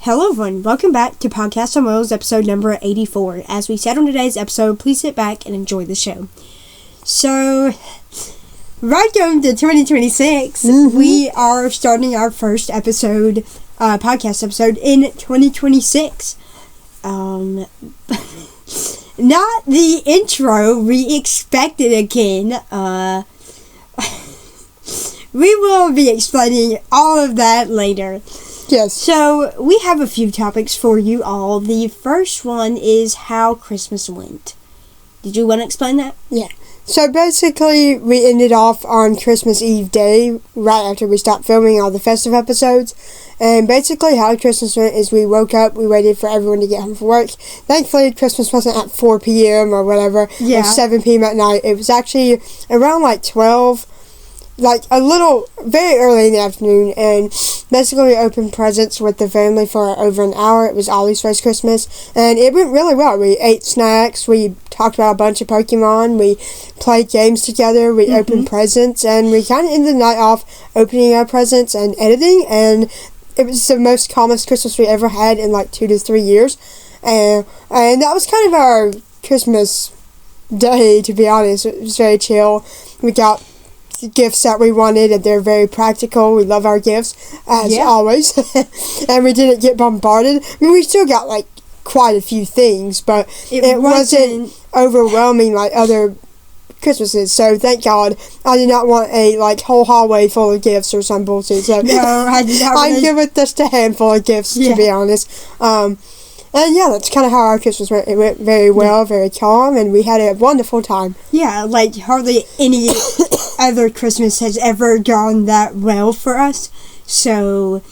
Hello everyone, welcome back to Podcast on Wheelz, episode number 84. As we said on today's episode, please sit back and enjoy the show. So, right going to 2026, we are starting our first episode, podcast episode in 2026. Not the intro we expected again. We will be explaining all of that later. Yes. So, we have a few topics for you all. The first one is how Christmas went. Did you want to explain that? Yeah. So, basically, we ended off on Christmas Eve day, right after we stopped filming all the festive episodes. And basically, how Christmas went is we woke up, we waited for everyone to get home from work. Thankfully, Christmas wasn't at 4 p.m. or whatever, Yeah. or 7 p.m. at night. It was actually around like 12, like a little, very early in the afternoon, and basically we opened presents with the family for over an hour. It was Ollie's first Christmas, and it went really well. We ate snacks, we talked about a bunch of Pokemon, we played games together, we opened presents, and we kind of ended the night off opening our presents and editing, and it was the most calmest Christmas we ever had in like 2 to 3 years, and that was kind of our Christmas day, to be honest. It was very chill. We got gifts that we wanted, and they're very practical. We love our gifts, as always. And we didn't get bombarded. I mean, we still got like quite a few things, but it wasn't overwhelming like other Christmases. So thank God I did not want a like whole hallway full of gifts or some bullshit. So No, I did not. I'm good with just a handful of gifts, to be honest. And yeah, that's kind of how our Christmas went. It went very well, very calm, and we had a wonderful time. Yeah, like hardly any other Christmas has ever gone that well for us. So,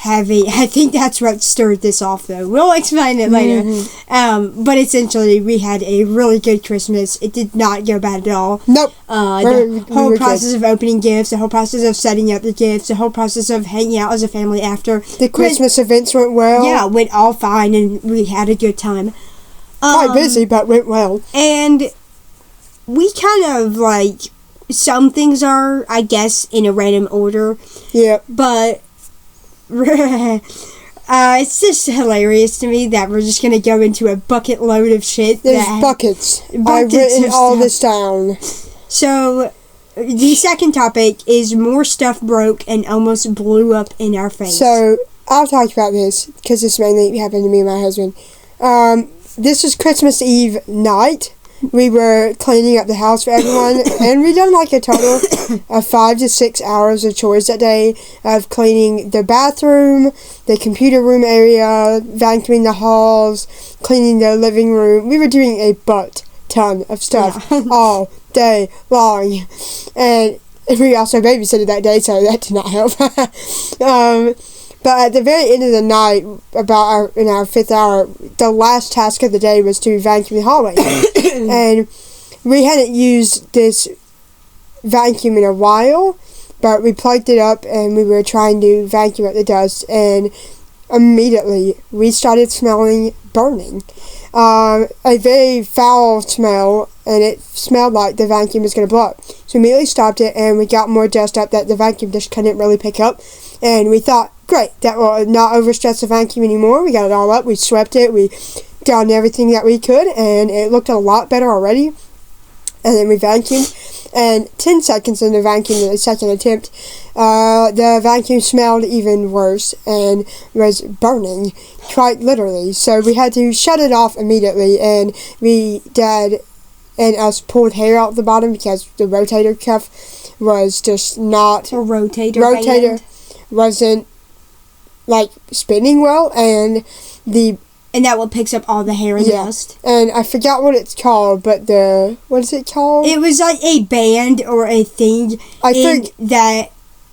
I think that's what stirred this off, though. We'll explain it later. But essentially, we had a really good Christmas. It did not go bad at all. Nope. The whole process of opening gifts, the whole process of setting up the gifts, the whole process of hanging out as a family after. The Christmas events went well. Yeah, went all fine, and we had a good time. Quite busy, but went well. And we kind of, like, some things are, I guess, in a random order. Yeah. But it's just hilarious to me that we're just going to go into a bucket load of shit. There's buckets. I've written all this down. So, the second topic is more stuff broke and almost blew up in our face. So, I'll talk about this, because this mainly happened to me and my husband. This was Christmas Eve night. We were cleaning up the house for everyone, and we done like a total of 5 to 6 hours of chores that day, of cleaning the bathroom, the computer room area, vacuuming the halls, cleaning the living room. We were doing a ton of stuff all day long, and we also babysitted that day, so that did not help. But at the very end of the night, in our 5th hour, the last task of the day was to vacuum the hallway. And we hadn't used this vacuum in a while, but we plugged it up and we were trying to vacuum up the dust, and immediately we started smelling burning. A very foul smell, and it smelled like the vacuum was going to blow up. So we immediately stopped it, and we got more dust up that the vacuum just couldn't really pick up. And we thought, great, that will not overstress the vacuum anymore. We got it all up, we swept it, we done everything that we could, and it looked a lot better already. And then we vacuumed, and 10 seconds in the vacuum, in the second attempt, the vacuum smelled even worse and was burning, quite literally. So we had to shut it off immediately, and Dad and us pulled hair out the bottom because the rotator cuff was just not... A rotator wasn't like spinning well, and that what picks up all the hair and dust. And I forgot what it's called, but what is it called? It was like a band or a thing that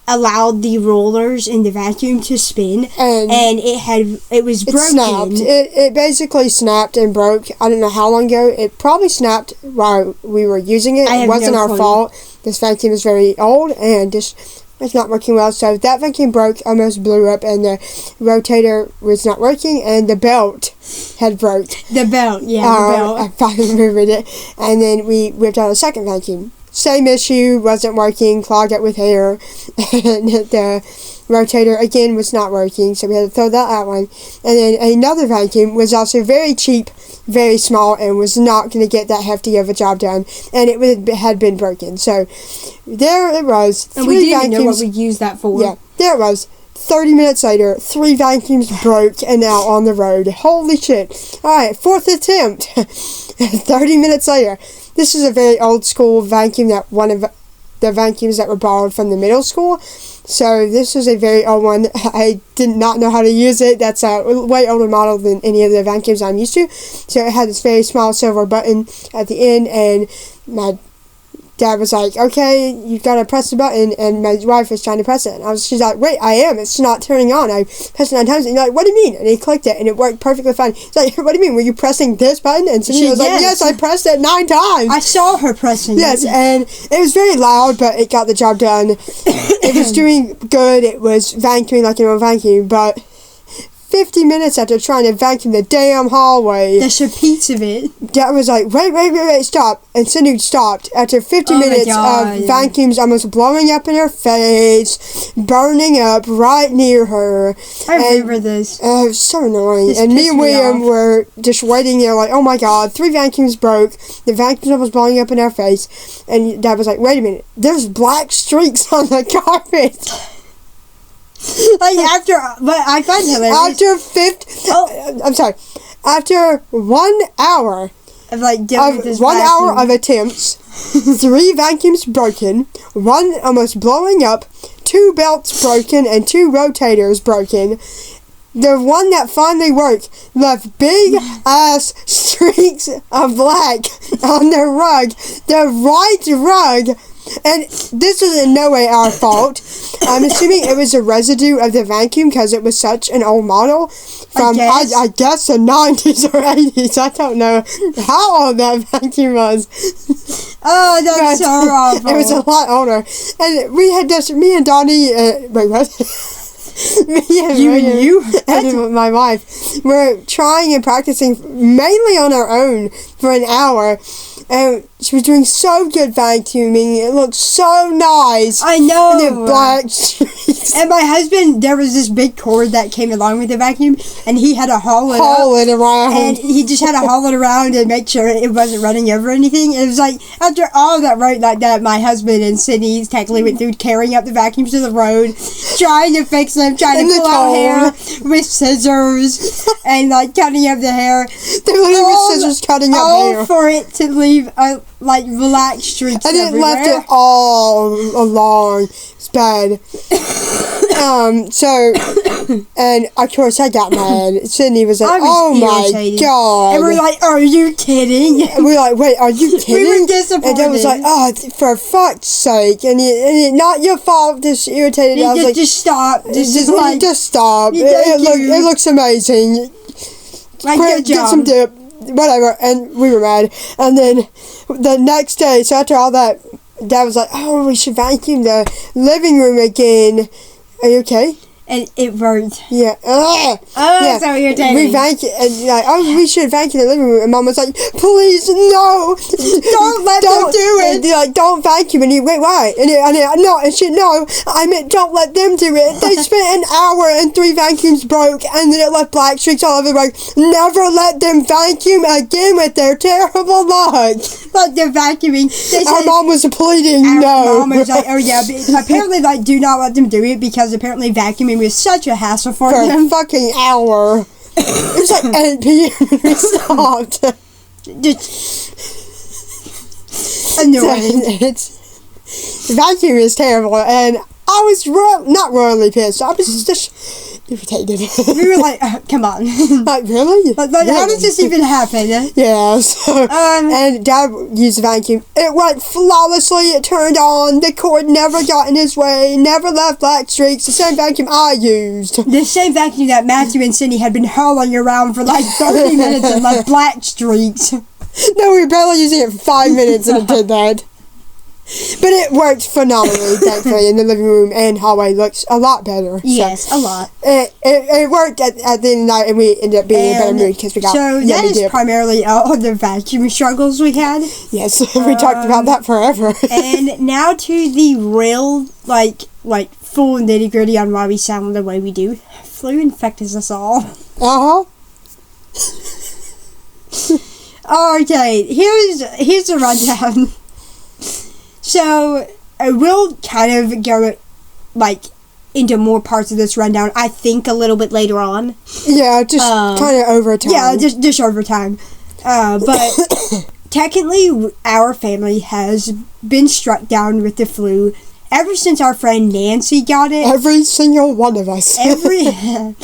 allowed the rollers in the vacuum to spin, and it was broken. Snapped. It basically snapped and broke. I don't know how long ago. It probably snapped while we were using it. It wasn't our fault. This vacuum is very old, and it's not working well, so that vacuum broke, almost blew up, and the rotator was not working, and the belt had broke. The belt. I finally remembered it. And then we whipped out a second vacuum. Same issue, wasn't working, clogged up with hair, and rotator, again, was not working, so we had to throw that out one. And then another vacuum was also very cheap, very small, and was not going to get that hefty of a job done, and had been broken. So there it was. And we didn't even know what we used that for. Yeah, there it was. 30 minutes later, 3 vacuums broke and now on the road. Holy shit. Alright, 4th attempt. 30 minutes later. This is a very old school vacuum, that one of the vacuums that were borrowed from the middle school. So this was a very old one. I did not know how to use it. That's a way older model than any of the vacuums I'm used to. So it had this very small silver button at the end, and my Dad was like, okay, you've got to press the button, and my wife was trying to press it. And she's like, wait, I am. It's not turning on. I pressed it 9 times. And he's like, what do you mean? And he clicked it, and it worked perfectly fine. He's like, what do you mean? Were you pressing this button? And she was like, yes, I pressed it 9 times. I saw her pressing it. Yes, and it was very loud, but it got the job done. It was doing good. It was vacuuming like an old vacuum, but 50 minutes after trying to vacuum the damn hallway, the sheets of it, Dad was like, wait, stop. And Cindy stopped after 50 minutes of vacuums almost blowing up in her face, burning up right near her. I remember this. It was so annoying. This and me and William off. were just waiting there like, oh my God, 3 vacuums broke. The vacuums almost blowing up in our face. And Dad was like, wait a minute, there's black streaks on the carpet. Like but I find it hilarious. After 1 hour of like dealing with this 1 hour vacuum. of attempts, 3 vacuums broken, 1 almost blowing up, 2 belts broken, and 2 rotators broken. The one that finally worked left big ass streaks of black on the rug, the right rug. And this is in no way our fault. I'm assuming it was a residue of the vacuum because it was such an old model from, I guess the 90s or 80s. I don't know how old that vacuum was. Oh, that's so awful. It was a lot older. And we had just, me and Donny, wait, what? You and my wife were trying and practicing mainly on our own for an hour. And she was doing so good vacuuming. It looked so nice. I know. And then black streaks. And my husband, there was this big cord that came along with the vacuum, and he had to haul it around. And he just had to haul it around and make sure it wasn't running over anything. And it was like, after all that road like that, my husband and Sydney technically went through carrying up the vacuums to the road, trying to fix them, trying to pull out hair with scissors, and like cutting up the hair. They were literally with scissors cutting up hair. All for it to leave like black streaks and everywhere. it left it all along. It's bad. And of course I got mad. Sydney was like, oh irritated. My God. And we're like, are you kidding? And we're like, wait, are you kidding? We were disappointed. And Dad was like, oh, for fuck's sake. And it not your fault, just irritated. I was like, just stop. Just stop. It looks amazing. Like, get some dip. Whatever. And we were mad. And then the next day, so after all that, Dad was like, oh, we should vacuum the living room again. Are you okay? And it worked. Yeah. So irritating. We vacuum, and like, we should vacuum the living room. And Mom was like, please, no, don't let them do it. And like, don't vacuum. And he went, why? And I meant don't let them do it. They spent an hour and 3 vacuums broke, and then it left black streaks all over the rug. Never let them vacuum again with their terrible luck. Like they're vacuuming. Our mom was pleading, no. Mom was like, oh yeah, but apparently like do not let them do it because apparently vacuuming was such a hassle for them. A fucking hour. It was like 8 p.m. when we stopped. Annoying. Vacuum is terrible, and I was not royally pissed. I was just irritated. We were like, come on. Like, really? Like, how does this even happen? Yeah, so, and Dad used the vacuum. It went flawlessly. It turned on. The cord never got in his way. Never left black streaks. The same vacuum I used. The same vacuum that Matthew and Cindy had been hauling around for like 30 minutes and left black streaks. No, we were barely using it for 5 minutes and it did that. But it worked phenomenally, thankfully, and the living room and hallway looks a lot better. Yes, so, a lot. It worked at the end of the night, and we ended up being in a better mood because we got so that is primarily all the vacuum struggles we had. Yes, we talked about that forever. And now to the real, like full nitty gritty on why we sound the way we do. Flu infected us all. Okay, here's the rundown. So we'll kind of go into more parts of this rundown. I think a little bit later on. Yeah, just kind of over time. Yeah, just over time. But technically, our family has been struck down with the flu ever since our friend Nancy got it. Every single one of us. I'm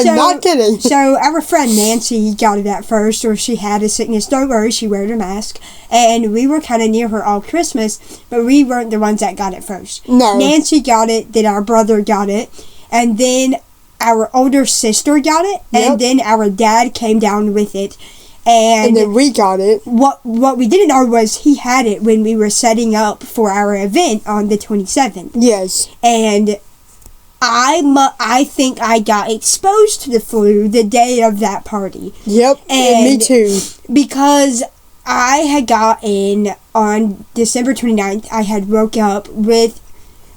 not kidding. So our friend Nancy got it at first, or she had a sickness. Don't worry, she wears a mask. And we were kind of near her all Christmas, but we weren't the ones that got it first. No. Nancy got it, then our brother got it, and then our older sister got it, and then our dad came down with it. And then we got it. What we didn't know was he had it when we were setting up for our event on the 27th. Yes. And I think I got exposed to the flu the day of that party. Yep, and me too. Because I had gotten, on December 29th, I had woke up with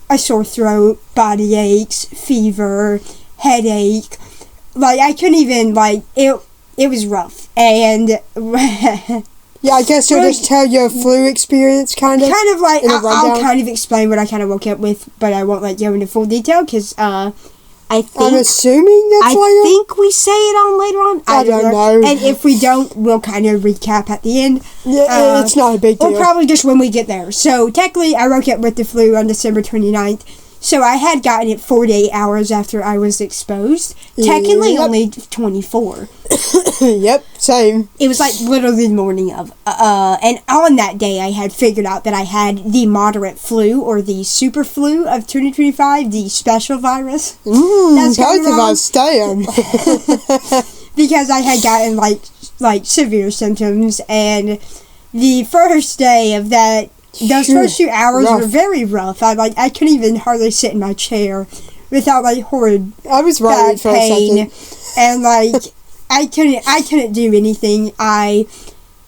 a sore throat, body aches, fever, headache. I couldn't even, it was rough. And yeah, I guess you'll just tell your flu experience, kind of. I'll kind of explain what I kind of woke up with, but I won't go into full detail because I think I'm assuming that's later. I think we say it on later on. I don't know. And if we don't, we'll kind of recap at the end. Yeah, it's not a big deal. Or probably just when we get there. So technically, I woke up with the flu on December 29th. So I had gotten it 48 hours after I was exposed. Technically only 24. Yep, same. It was literally the morning of. And on that day I had figured out that I had the moderate flu or the super flu of 2025, the special virus. That's both of us, damn. Because I had gotten severe symptoms, and the first day of that, those first few hours were very rough. I couldn't even hardly sit in my chair without horrid I was worried for pain. a second. And I couldn't do anything. I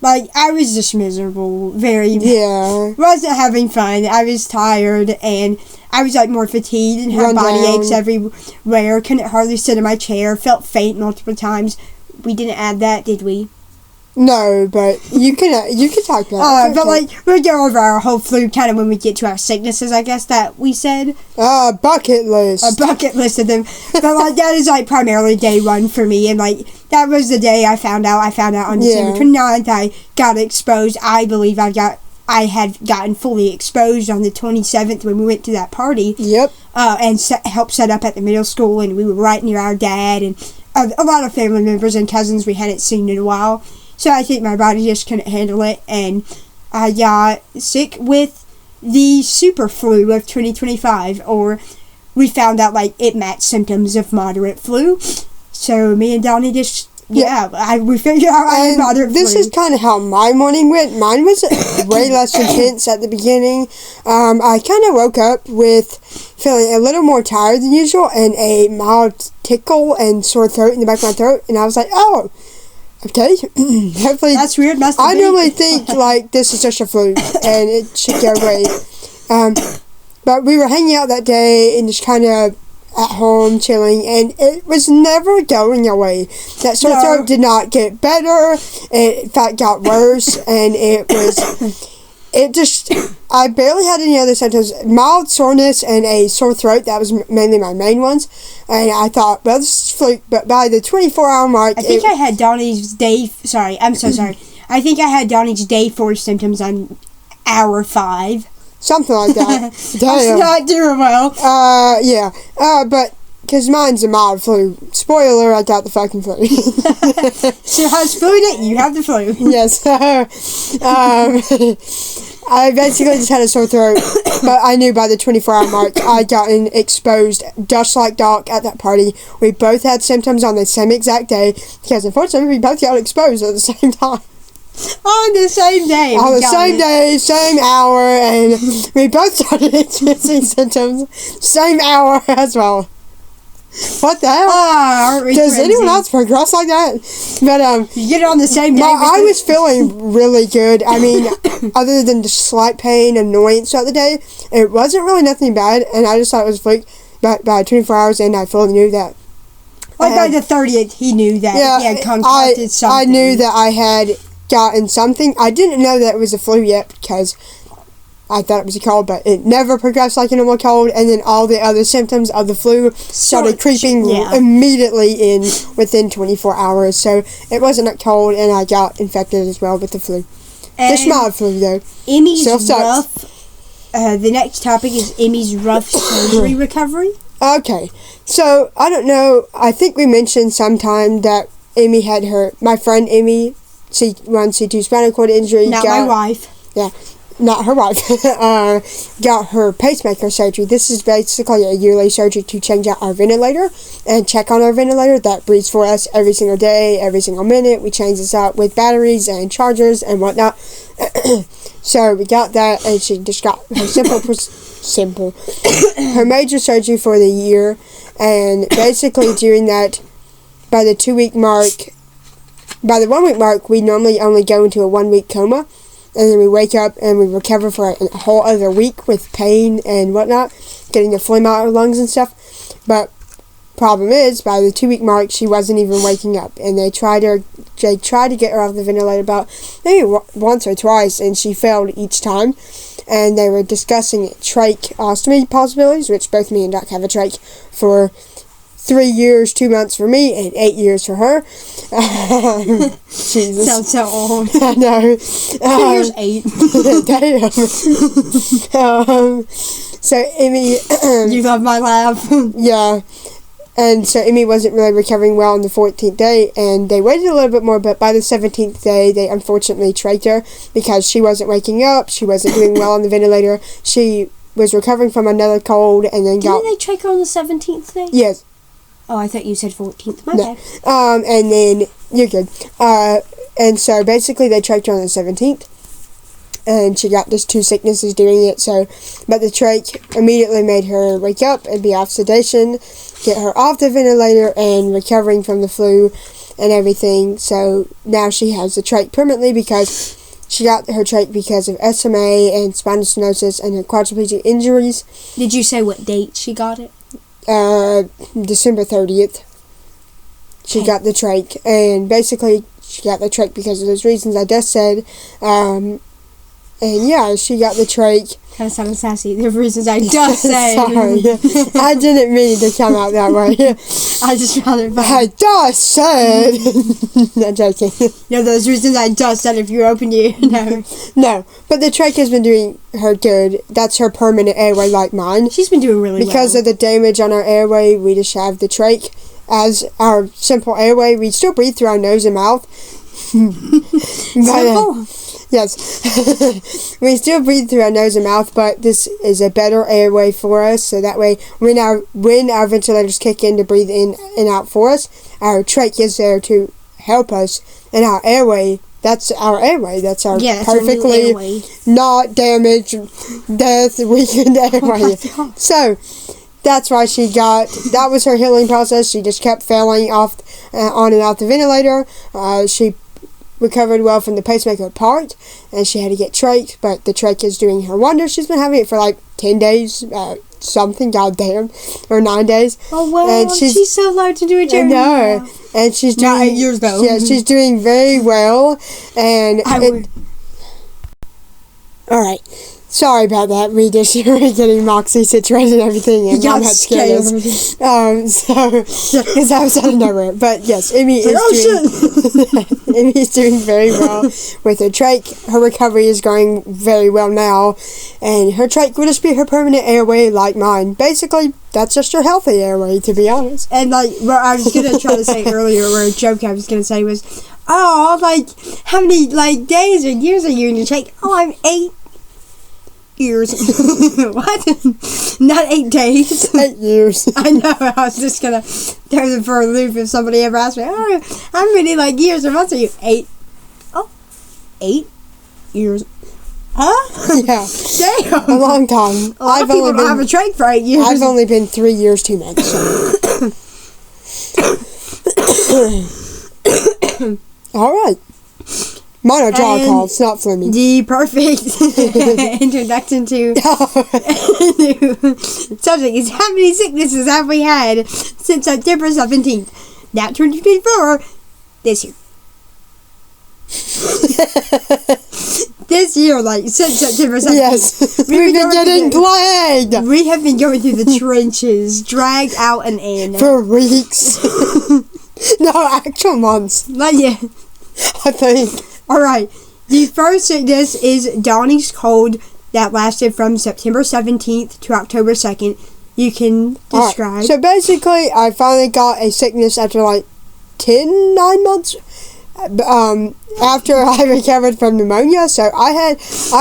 was just miserable. Wasn't having fun. I was tired, and I was more fatigued and had body aches everywhere. Couldn't hardly sit in my chair. Felt faint multiple times. We didn't add that, did we? No, but you can talk about it. But we'll go over our whole flu kind of when we get to our sicknesses, I guess, that we said. Bucket list. A bucket list of them. But that is primarily day one for me, and that was the day I found out. I found out on December 29th. I got exposed. I believe I had gotten fully exposed on the 27th when we went to that party. Yep. And helped set up at the middle school, and we were right near our dad and a lot of family members and cousins we hadn't seen in a while. So I think my body just couldn't handle it, and I got sick with the super flu of 2025, or we found out it matched symptoms of moderate flu. So me and Donny just, we figured out I had moderate flu. This is kind of how my morning went. Mine was way less intense at the beginning. I kind of woke up with feeling a little more tired than usual and a mild tickle and sore throat in the back of my throat, and I was like, oh, okay. Hopefully that's weird. I normally think this is just a flu and it should go away. But we were hanging out that day and just kind of at home chilling, and it was never going away. That sore throat did not get better. It in fact got worse, and I barely had any other symptoms. Mild soreness and a sore throat. That was mainly my main ones. And I thought, well, this is fluke. But by the 24-hour mark... I think I had Donny's day... Sorry, I'm so sorry. I think I had Donny's day 4 symptoms on hour 5. Something like that. Damn. That's not doing well. Yeah. But... because mine's a mild flu. Spoiler, I got the fucking flu. So how's flu it? You have the flu. Yes. I basically just had a sore throat, but I knew by the 24-hour mark I gotten exposed just like Doc at that party. We both had symptoms on the same exact day, because unfortunately we both got exposed at the same time. On the same day. On the same day, same hour, and we both started experiencing symptoms same hour as well. What the hell? Does anyone else progress like that? But you get it on the same day. I was feeling really good. I mean, other than just slight pain and annoyance throughout the day, it wasn't really nothing bad, and I just thought it was fluke. But by 24 hours in, I fully knew that. Like by the 30th, he knew that he had concocted something. I knew that I had gotten something. I didn't know that it was a flu yet because I thought it was a cold, but it never progressed like a normal cold. And then all the other symptoms of the flu started creeping immediately in within 24 hours. So it wasn't a cold, and I got infected as well with the flu. And the mild flu, though. Emmie's rough. The next topic is Emmie's rough surgery recovery. Okay, so I don't know. I think we mentioned sometime that Emmie had my friend Emmie, C1, C2 spinal cord injury. Not my wife. Yeah, not her wife. Got her pacemaker surgery. This is basically a yearly surgery to change out our ventilator and check on our ventilator that breathes for us every single day, every single minute. We change this out with batteries and chargers and whatnot. So we got that, and she just got her her major surgery for the year. And basically during that, by the 1 week mark, we normally only go into a 1 week coma, and then we wake up and we recover for a whole other week with pain and whatnot, getting the phlegm out of our lungs and stuff. But problem is, by the 2 week mark, she wasn't even waking up, and they tried to get her off the ventilator about maybe once or twice, and she failed each time. And they were discussing tracheostomy possibilities, which both me and Doc have a trach for 3 years, 2 months for me, and 8 years for her. Jesus. Sounds so old. I know. 2 years, 8. Damn. So Emmie... you love my laugh. Yeah. And so Emmie wasn't really recovering well on the 14th day, and they waited a little bit more, but by the 17th day, they unfortunately trached her because she wasn't waking up, she wasn't doing well on the ventilator, she was recovering from another cold, and then Didn't they trache her on the 17th day? Yes. Oh, I thought you said 14th. My bad. And then, you're good. And so basically they trached her on the 17th. And she got just 2 sicknesses doing it, but the trach immediately made her wake up and be off sedation, get her off the ventilator and recovering from the flu and everything. So now she has the trach permanently because she got her trach because of SMA and spinal stenosis and her quadriplegic injuries. Did you say what date she got it? December 30th. She got the trach, and basically she got the trach because of those reasons I just said. And yeah, she got the trach. Kind of sounded sassy. The reasons I just said. Sorry. I didn't mean it to come out that way. I just found it funny. I just said. Not joking. No, those reasons I just said, if you're open to you. No. But the trach has been doing her good. That's her permanent airway like mine. She's been doing really well. Because of the damage on our airway, we just have the trach as our simple airway. We still breathe through our nose and mouth. Simple? Yes. We still breathe through our nose and mouth, but this is a better airway for us, so that way when our ventilators kick in to breathe in and out for us, our trach is there to help us, and our airway, that's our airway. That's our perfectly not damaged, death, weakened airway. Oh, so that's why that was her healing process. She just kept failing off on and off the ventilator. She recovered well from the pacemaker part, and she had to get trached, but the trach is doing her wonders. She's been having it for like 10 days, something, goddamn, or 9 days. Oh, wow, and she's so loud to do a journey. I know, and she's doing... Not 8 years, though. Yeah, she's doing very well, and... Alright. Sorry about that. We just were getting Moxie situated and everything, and Mom had scared us. Because I was out of nowhere. But yes, Emmie is doing very well with her trach. Her recovery is going very well now, and her trach will just be her permanent airway like mine. Basically, that's just her healthy airway, to be honest. And like what I was gonna try to say earlier, or a joke I was gonna say was, oh, like how many like days or years are you in your trach? Oh, I'm 8 years. What? Not 8 days. 8 years. I know. I was just gonna throw them for a loop if somebody ever asked me, oh, how many like years or months are you? 8. Oh, 8 years. Huh? Yeah. Damn. A long time. A lot of people don't have a trach for 8 years. I've only been 3 years, 2 months. So. All right. Mine are dry colds, not flimmy. The perfect introduction to subject is how many sicknesses have we had since September 17th? Not 2024, this year. This year, like, since September 17th. Yes, we've been getting plagued. We have been going through the trenches, dragged out and in. For weeks. No, actual months. Like, yeah. I think. Alright, the first sickness is Donny's cold that lasted from September 17th to October 2nd. You can describe. Right. So basically, I finally got a sickness after like 9 months. After I recovered from pneumonia, so I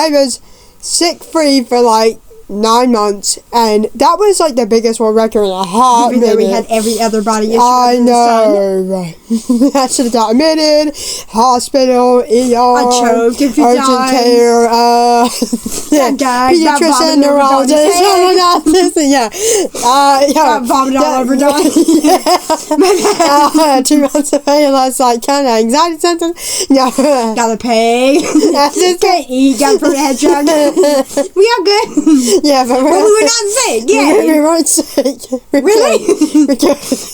was sick free for like 9 months, and that was like the biggest world record in a hot minute. We had every other body issue. I know, right? I should have got admitted, hospital, ER, I choked a few urgent times. care, pediatrician, neurologist, yeah, got vomited all over Donny. 2 months away, last like kind of anxiety symptoms. Yeah, got a peg. Can't eat. Got a pretty head track. We are good. Yeah, but we were not sick. Yeah, we weren't sick. Really?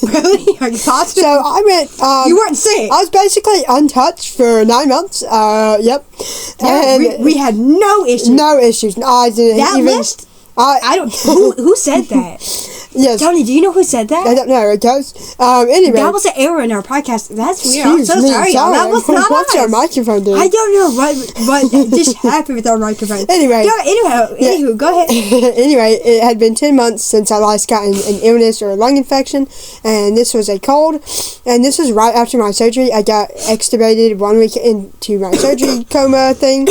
Really? Are you positive? So I went. You weren't sick. I was basically untouched for 9 months. Yep. Yeah, and we had no issues. No issues. I didn't that even. List? I don't. Who said that? Yes. Tony, do you know who said that? I don't know. It goes. Anyway. That was an error in our podcast. That's weird. I'm so sorry. That was not What's us. our microphone doing? I don't know what just happened with our microphone. Anyway. Anywho, go ahead. Anyway, it had been 10 months since I last got an illness or a lung infection, and this was a cold. And this was right after my surgery. I got extubated 1 week into my surgery coma thing.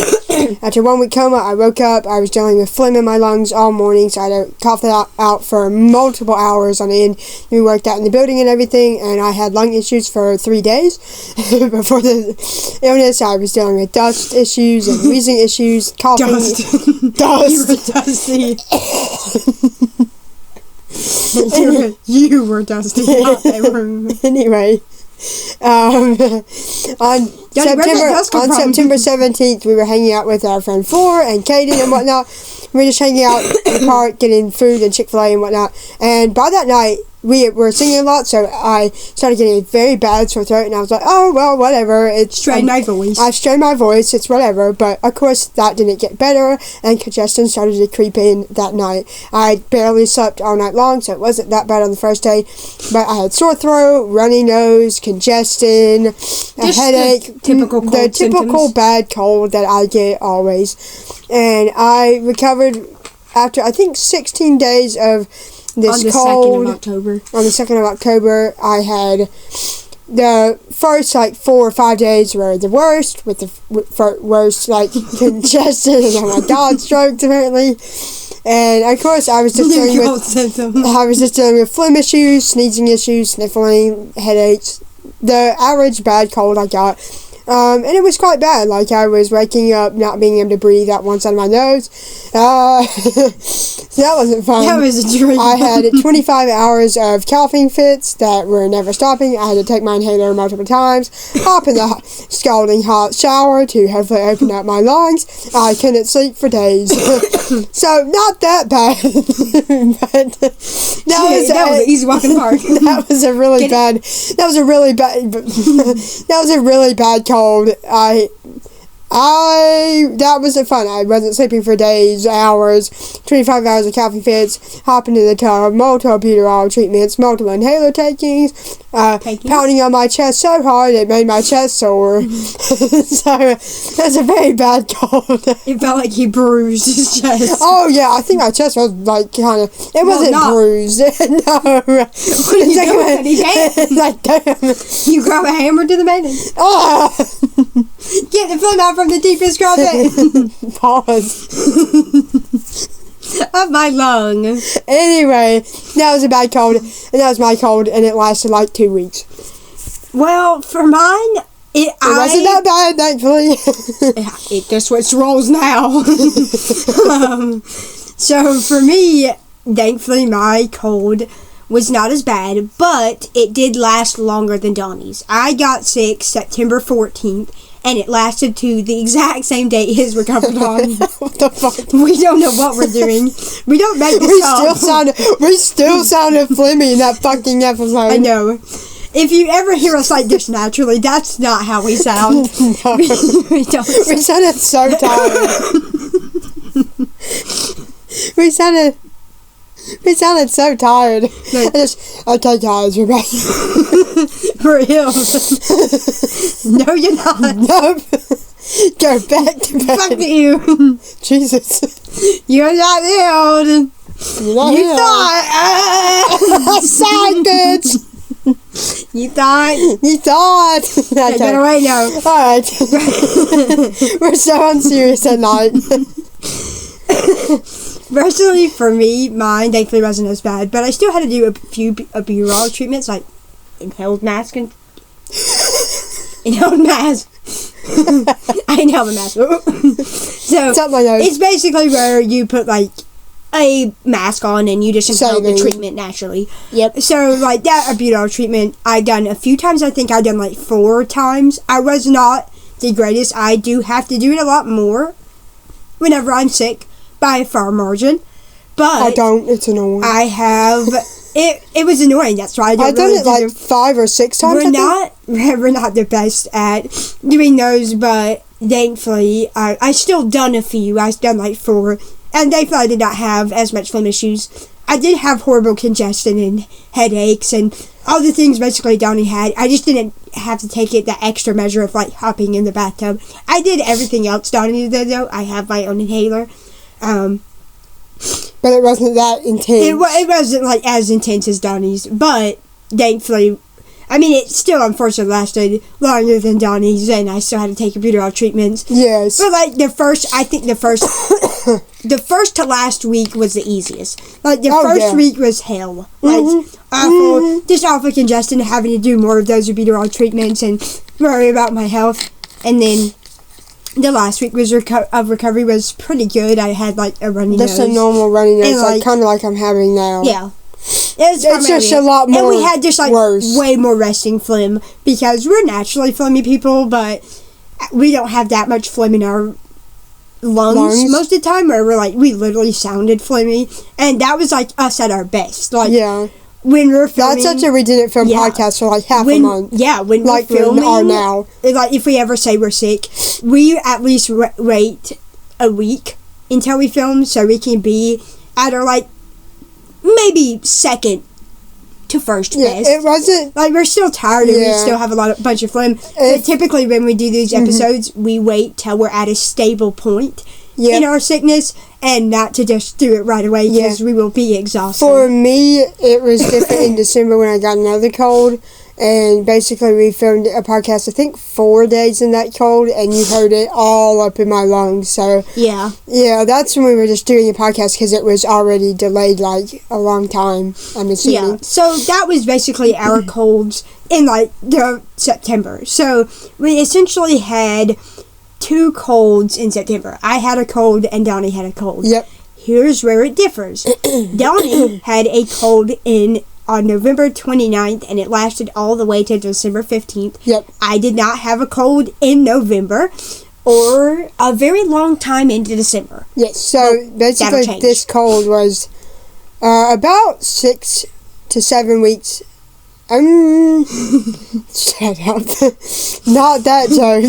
After 1 week coma, I woke up. I was dealing with phlegm in my lungs all morning, so I had to cough it out for multiple hours on end. We worked out in the building and everything, and I had lung issues for 3 days. Before the illness, I was dealing with dust issues and wheezing issues, coughing. Dust. You were dusty. Anyway, on September 17th, we were hanging out with our friend Flora and Kaden and whatnot. We were just hanging out in the park, getting food and Chick-fil-A and whatnot. And by that night, we were singing a lot, so I started getting a very bad sore throat, and I was like, oh, well, whatever. Strained my voice. I strained my voice, it's whatever, but of course that didn't get better, and congestion started to creep in that night. I barely slept all night long, so it wasn't that bad on the first day, but I had sore throat, runny nose, congestion, a headache, the typical bad cold that I get always. And I recovered after, I think, 16 days of this cold. On the 2nd of October, I had the first 4 or 5 days were the worst, with the worst congestion, and oh my god, strokes apparently. And of course, I was just dealing with phlegm issues, sneezing issues, sniffling, headaches, the average bad cold I got. And it was quite bad. Like, I was waking up not being able to breathe out one side of my nose. So that wasn't fun. That was a dream. I had 25 hours of coughing fits that were never stopping. I had to take my inhaler multiple times, hop in the scalding hot shower to hopefully open up my lungs. I couldn't sleep for days. So, not that bad. But that was an easy walk in the park. That was a really bad cold. That wasn't fun. I wasn't sleeping for days, hours, 25 hours of coughing fits, hopping in the tub, multiple butyral treatments, multiple inhaler takings, pounding on my chest so hard it made my chest sore. So, that's a very bad cold. It felt like he bruised his chest. Oh, yeah, I think my chest was kind of, it wasn't bruised. No. What did you do? He can't. Damn. You grab a hammer to the maiden. Oh. Get the phone out from the deepest crevice. Pause. Of my lung. Anyway, that was a bad cold, and that was my cold, and it lasted 2 weeks. Well, for mine, it wasn't that bad, thankfully. It just switched roles now. So for me, thankfully, my cold was not as bad, but it did last longer than Donny's. I got sick September 14th, and it lasted to the exact same date his recovered on. What the fuck? We don't know what we're doing. We don't make this up. We still sounded flimmy in that fucking episode. I know. If you ever hear us like this naturally, that's not how we sound. No. We don't. We sounded so tired. We sounded so tired. Okay, guys, we're back. For real. No, you're not. Nope. Go back to bed. Fuck you. Jesus. You're not healed. You're not You healed. thought. Side bitch. You thought. You thought. Okay, get away now. Alright. We're so unserious at night. Personally, for me, mine thankfully wasn't as bad, but I still had to do a few epidural treatments, like inhaled mask and inhaled mask. I inhaled a mask. So it's basically where you put like a mask on and you just inhale the treatment naturally. Yep. So like that epidural treatment, I done a few times. I think I done like 4 times. I was not the greatest. I do have to do it a lot more whenever I'm sick, by a far margin, but I don't. It's annoying. I have it. It was annoying. That's why I've done it like 5 or 6 times. We're not the best at doing those, but thankfully I still done a few. I've done like 4, and thankfully I did not have as much phlegm issues. I did have horrible congestion and headaches and all the things basically Donny had. I just didn't have to take it the extra measure of like hopping in the bathtub. I did everything else Donny did though. I have my own inhaler. But it wasn't that intense. It wasn't like as intense as Donny's, but thankfully, I mean, it still unfortunately lasted longer than Donny's, and I still had to take epidural treatments. Yes. But like the first to last week was the easiest. Like the first week was hell. Like awful, just awful congestion, having to do more of those epidural treatments and worry about my health, and then the last week was of recovery was pretty good. I had like a runny nose. Just a normal runny nose, like kind of like I'm having now. Yeah. It's just a lot more. And we had just like worse. way more resting phlegm because we're naturally phlegmy people, but we don't have that much phlegm in our lungs most of the time, where we literally sounded phlegmy, and that was like us at our best. Like when we're filming, that's after we didn't film podcasts for like half a month. Yeah, when like we're filming, we are now. Like if we ever say we're sick, we at least wait a week until we film so we can be at our like maybe second to first best. It wasn't like we're still tired and we still have a bunch of phlegm. But typically when we do these episodes, we wait till we're at a stable point in our sickness, and not to just do it right away because we will be exhausted. For me, it was different in December when I got another cold, and basically we filmed a podcast, I think 4 days in that cold, and you heard it all up in my lungs. So yeah, that's when we were just doing a podcast because it was already delayed like a long time, I'm assuming. Yeah, so that was basically our colds in like the September. So we essentially had 2 colds in September. I had a cold and Donny had a cold. Yep. Here's where it differs. Donny had a cold on November 29th, and it lasted all the way to December 15th. Yep. I did not have a cold in November or a very long time into December. Yes, so basically this cold was about 6 to 7 weeks. Shut up. Not that joke.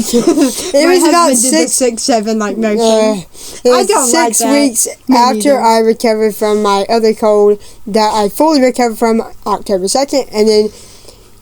It was about 6, 7 like motion. I don't 6 like weeks after I recovered from my other cold that I fully recovered from October 2nd, and then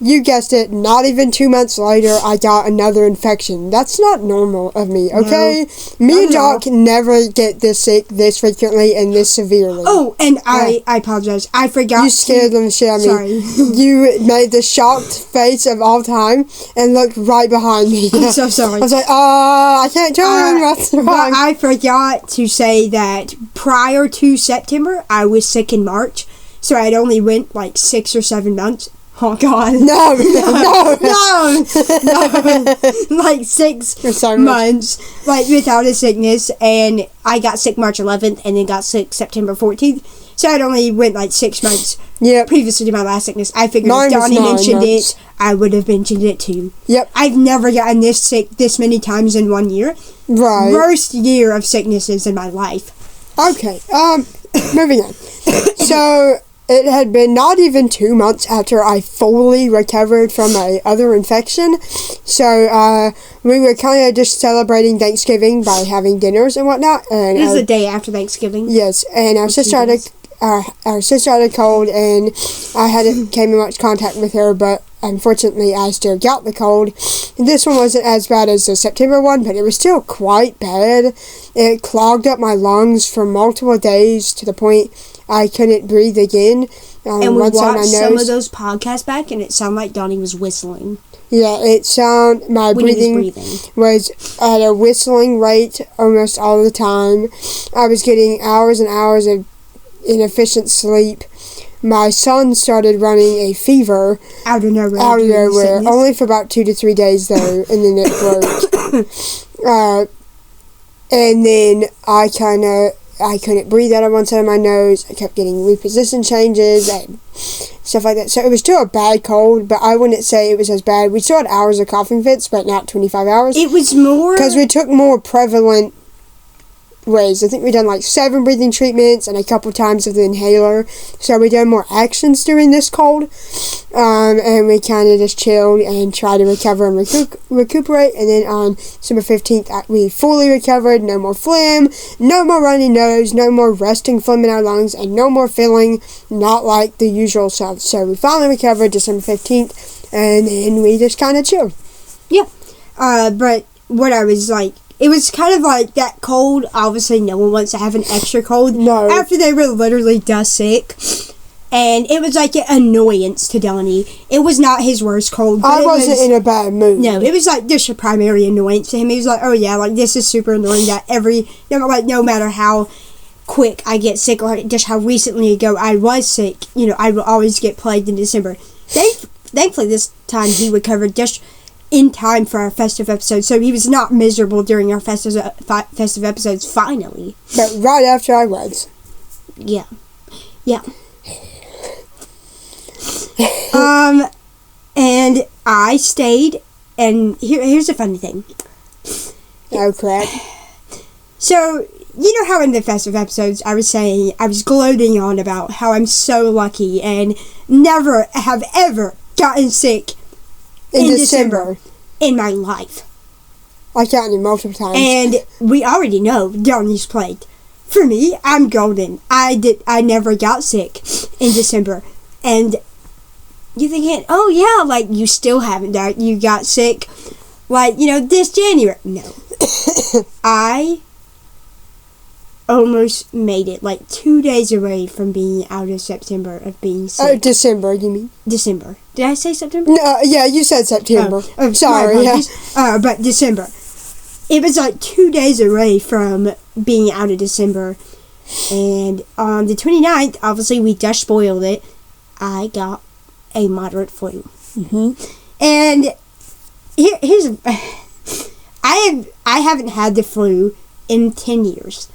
you guessed it, not even 2 months later, I got another infection. That's not normal of me, okay? No, me and Doc never get this sick this frequently and this severely. Oh, and I apologize. I forgot. You scared the shit out of me. Sorry. You made the shocked face of all time and looked right behind me. I'm so sorry. I was like, I can't turn. What's wrong? But I forgot to say that prior to September, I was sick in March, so I had only went like 6 or 7 months. Oh God! No! Like 6 months, like without a sickness, and I got sick March 11th, and then got sick September 14th. So I'd only went like 6 months Yep. previously to my last sickness. I figured Mine if was Donnie 9 mentioned months. it, I would have mentioned it too. Yep. I've never gotten this sick this many times in 1 year. Right. Worst year of sicknesses in my life. Okay. Moving on. So it had been not even 2 months after I fully recovered from my other infection. So we were kind of just celebrating Thanksgiving by having dinners and whatnot. And This is the day after Thanksgiving. yes, and our sister had a cold, and I hadn't came in much contact with her, but unfortunately I still got the cold. This one wasn't as bad as the September one, but it was still quite bad. It clogged up my lungs for multiple days to the point I couldn't breathe again. And we watched some of those podcasts back, and it sounded like Donnie was whistling. Yeah, my When he breathing was breathing. was at a whistling rate almost all the time. I was getting hours and hours of inefficient sleep. My son started running a fever Out of nowhere. out of during the nowhere, sickness. only for about 2 to 3 days though, and then it broke. And then I couldn't breathe out of one side of my nose. I kept getting reposition changes and stuff like that. So it was still a bad cold, but I wouldn't say it was as bad. We still had hours of coughing fits, but not 25 hours. It was more... Because we took more prevalent ways. I think we done like 7 breathing treatments and a couple times with the inhaler. So we done more actions during this cold. And we kind of just chilled and tried to recover and recuperate. And then on December 15th, we fully recovered. No more phlegm, no more runny nose, no more resting phlegm in our lungs, and no more feeling not like the usual stuff. So we finally recovered December 15th, and then we just kind of chilled. Yeah. But what I was like... It was kind of like that cold. Obviously, no one wants to have an extra cold. No. After they were literally dust sick. And it was like an annoyance to Donnie. It was not his worst cold. But I wasn't in a bad mood. No, it was like just a primary annoyance to him. He was like, oh yeah, like this is super annoying that no matter how quick I get sick or just how recently ago I was sick, I will always get plagued in December. Thankfully this time he recovered just in time for our festive episode, so he was not miserable during our festive episodes, finally. But right after I was. Yeah. And I stayed, and here's a funny thing. Oh, crap. So, you know how in the festive episodes I was saying, I was gloating on about how I'm so lucky and never have ever gotten sick in December in my life. I counted multiple times. And we already know Donnie's plagued. For me, I'm golden. I never got sick in December. And you thinking, oh yeah, like you still haven't died. You got sick, like, this January. No. I almost made it, like 2 days away from being out of September, of being sick. Oh, December, you mean? December. Did I say September? No, yeah, you said September. Sorry. Yeah. But December. It was like 2 days away from being out of December. And on the 29th, obviously we just spoiled it, I got a moderate flu. Mm-hmm. And here's... I haven't had the flu in 10 years.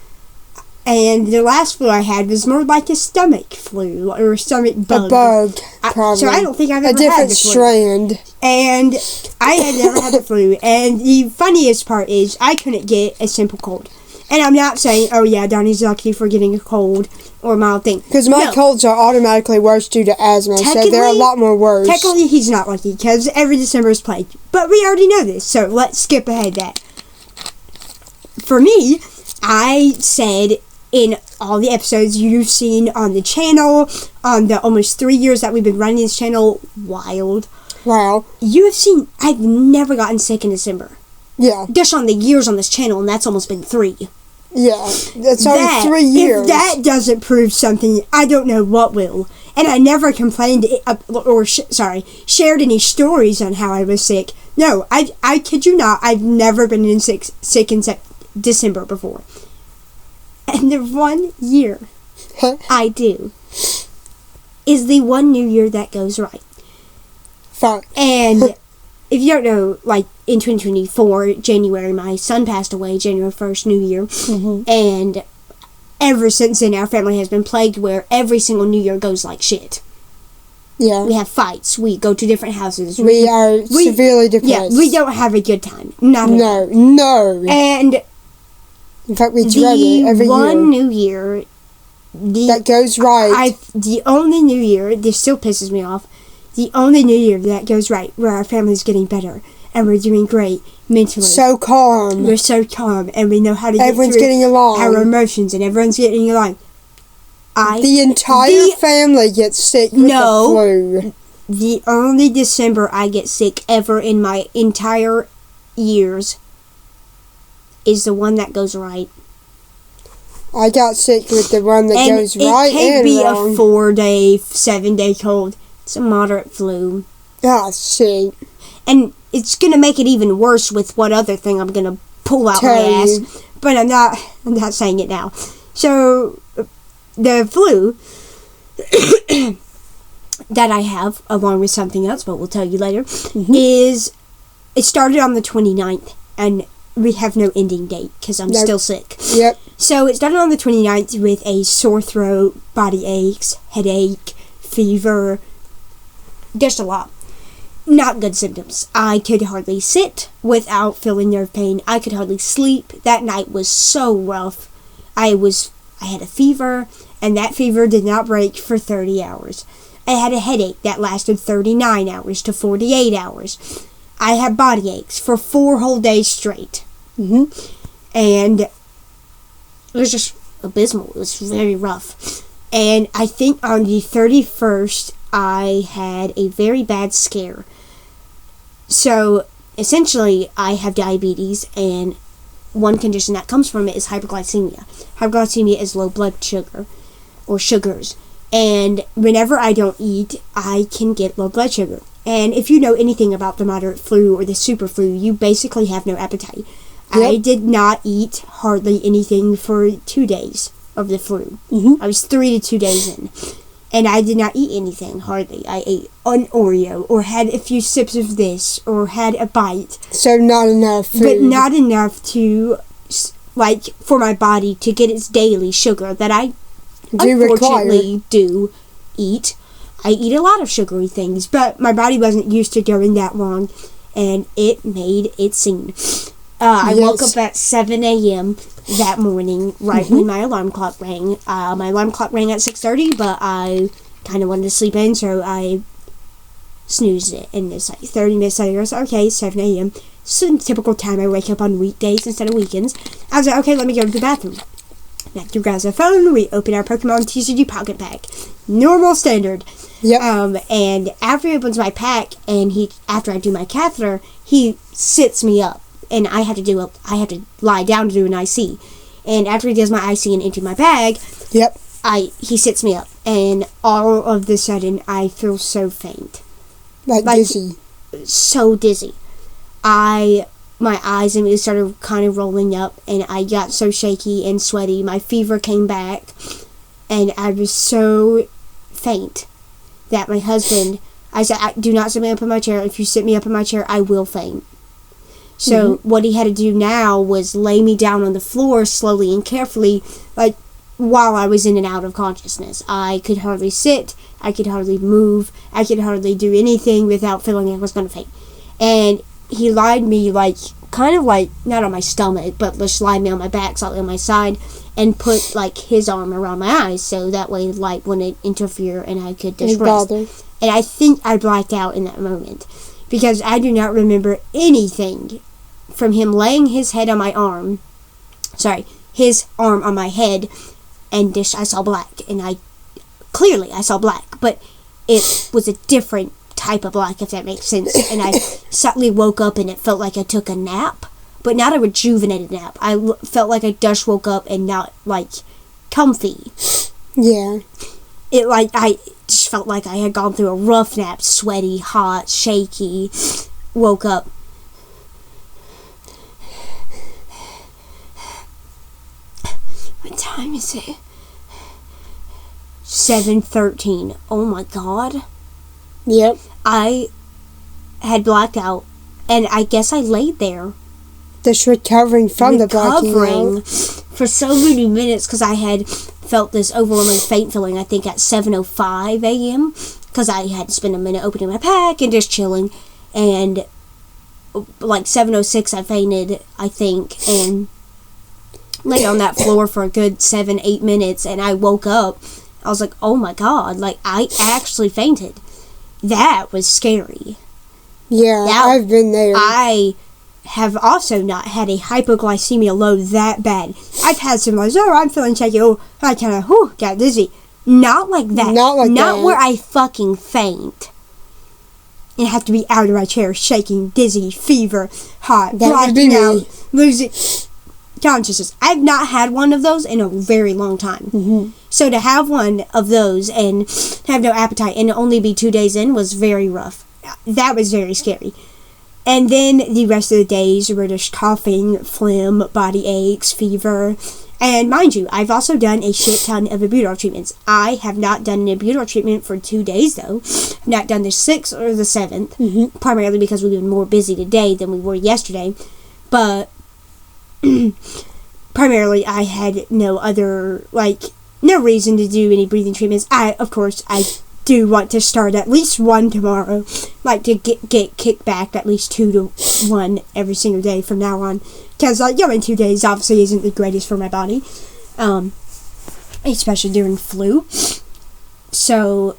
And the last flu I had was more like a stomach flu, or a stomach bug. A bug, probably. So I don't think I've ever had had the flu. strand. And I had never had the flu. And the funniest part is I couldn't get a simple cold. And I'm not saying, oh yeah, Donnie's lucky for getting a cold or a mild thing. Because my colds are automatically worse due to asthma, so they're a lot more worse. Technically, he's not lucky, because every December is plagued. But we already know this, so let's skip ahead that. For me, I said in all the episodes you've seen on the channel, on the almost 3 years that we've been running this channel, wild. Wow. You have seen, I've never gotten sick in December. Yeah. Just on the years on this channel, and that's almost been 3. Yeah, that's only 3 years. If that doesn't prove something, I don't know what will. And I never complained shared any stories on how I was sick. No, I kid you not, I've never been sick in December before. And the 1 year I do is the one New Year that goes right. Fuck. And if you don't know, like in 2024, January, my son passed away, January 1st, New Year. Mm-hmm. And ever since then, our family has been plagued where every single New Year goes like shit. Yeah. We have fights. We go to different houses. We are severely depressed. Yeah, we don't have a good time. Not at all. No. And in fact, we dread it every year. One New Year that goes right. The only New Year, this still pisses me off, the only New Year that goes right, where our family's getting better, and we're doing great mentally. So calm. We're so calm, and we know how to everyone's get through getting along. our emotions, and everyone's getting along. The entire family gets sick with the flu. The only December I get sick ever in my entire years is the one that goes right. I got sick with the one that goes right and wrong. It can't be a 4-day, 7-day cold. It's a moderate flu. Ah, shit. And it's going to make it even worse with what other thing I'm going to pull out my ass. But I'm not saying it now. So, the flu that I have, along with something else, but we'll tell you later, is, it started on the 29th, and we have no ending date, because I'm still sick. Yep. So, it started on the 29th with a sore throat, body aches, headache, fever, just a lot. Not good symptoms. I could hardly sit without feeling nerve pain. I could hardly sleep. That night was so rough. I had a fever, and that fever did not break for 30 hours. I had a headache that lasted 39 hours to 48 hours. I had body aches for 4 whole days straight. And it was just abysmal. It was very rough. And I think on the 31st, I had a very bad scare. So, essentially, I have diabetes, and one condition that comes from it is hyperglycemia. Hyperglycemia is low blood sugar, or sugars. And whenever I don't eat, I can get low blood sugar. And if you know anything about the moderate flu or the super flu, you basically have no appetite. Yep. I did not eat hardly anything for 2 days of the flu. I was 3 to 2 days in. And I did not eat anything, hardly. I ate an Oreo, or had a few sips of this, or had a bite. So not enough food. But not enough to, for my body to get its daily sugar that I unfortunately do eat. I eat a lot of sugary things, but my body wasn't used to going that long, and it made it scene. I woke up at 7 a.m. that morning, right when my alarm clock rang. My alarm clock rang at 6:30, but I kind of wanted to sleep in, so I snoozed it. And it's 30 minutes later, I was like, okay, 7 a.m. It's a typical time I wake up on weekdays instead of weekends. I was like, okay, let me go to the bathroom. Matthew grabs our phone, we open our Pokemon TCG Pocket Pack. Normal standard. Yep. And after he opens my pack, and after I do my catheter, he sits me up. And I have to lie down to do an IC. And after he does my IC and into my bag, he sits me up. And all of a sudden, I feel so faint. Like dizzy. So dizzy. My eyes immediately started kind of rolling up, and I got so shaky and sweaty. My fever came back, and I was so faint that my husband, I said, do not sit me up in my chair. If you sit me up in my chair, I will faint. So what he had to do now was lay me down on the floor slowly and carefully, while I was in and out of consciousness. I could hardly sit. I could hardly move. I could hardly do anything without feeling I was going to faint. And he lied me, not on my stomach, but just lied me on my back, slightly on my side, and put, his arm around my eyes, so that way light wouldn't interfere and I could just rest. And I think I blacked out in that moment, because I do not remember anything from him laying his arm on my head, and I saw black, and I saw black, but it was a different type of black, if that makes sense. And I suddenly woke up, and it felt like I took a nap, but not a rejuvenated nap. I felt like I just woke up and not comfy. Yeah. I just felt like I had gone through a rough nap, sweaty, hot, shaky, woke up. What time is it? 7:13. Oh my God. Yep. I had blacked out, and I guess I laid there. Just recovering from the blacking out. for so many minutes because I had felt this overwhelming faint feeling, I think at 7:05 a.m. because I had spent a minute opening my pack and just chilling. And like 7:06 I fainted, I think, and laid on that floor for a good 7-8 minutes, and I woke up. I was like, oh my god, like I actually fainted. That was scary. Yeah, I've been there. I have also not had a hypoglycemia low that bad. I've had some lows, I'm feeling shaky, I kind of got dizzy. Not like that. Not where I fucking faint and have to be out of my chair, shaking, dizzy, fever, hot, blacking out, losing consciousness. I've not had one of those in a very long time. Mm-hmm. So to have one of those and have no appetite and only be 2 days in was very rough. That was very scary. And then the rest of the days were just coughing, phlegm, body aches, fever. And mind you, I've also done a shit ton of ebuterol treatments. I have not done an ebuterol treatment for 2 days, though. I've not done the 6th or the 7th, primarily because we've been more busy today than we were yesterday. But primarily, I had no reason to do any breathing treatments. I do want to start at least one tomorrow, like to get kicked back at least 2 to 1 every single day from now on. Because, 2 days obviously isn't the greatest for my body, especially during flu. So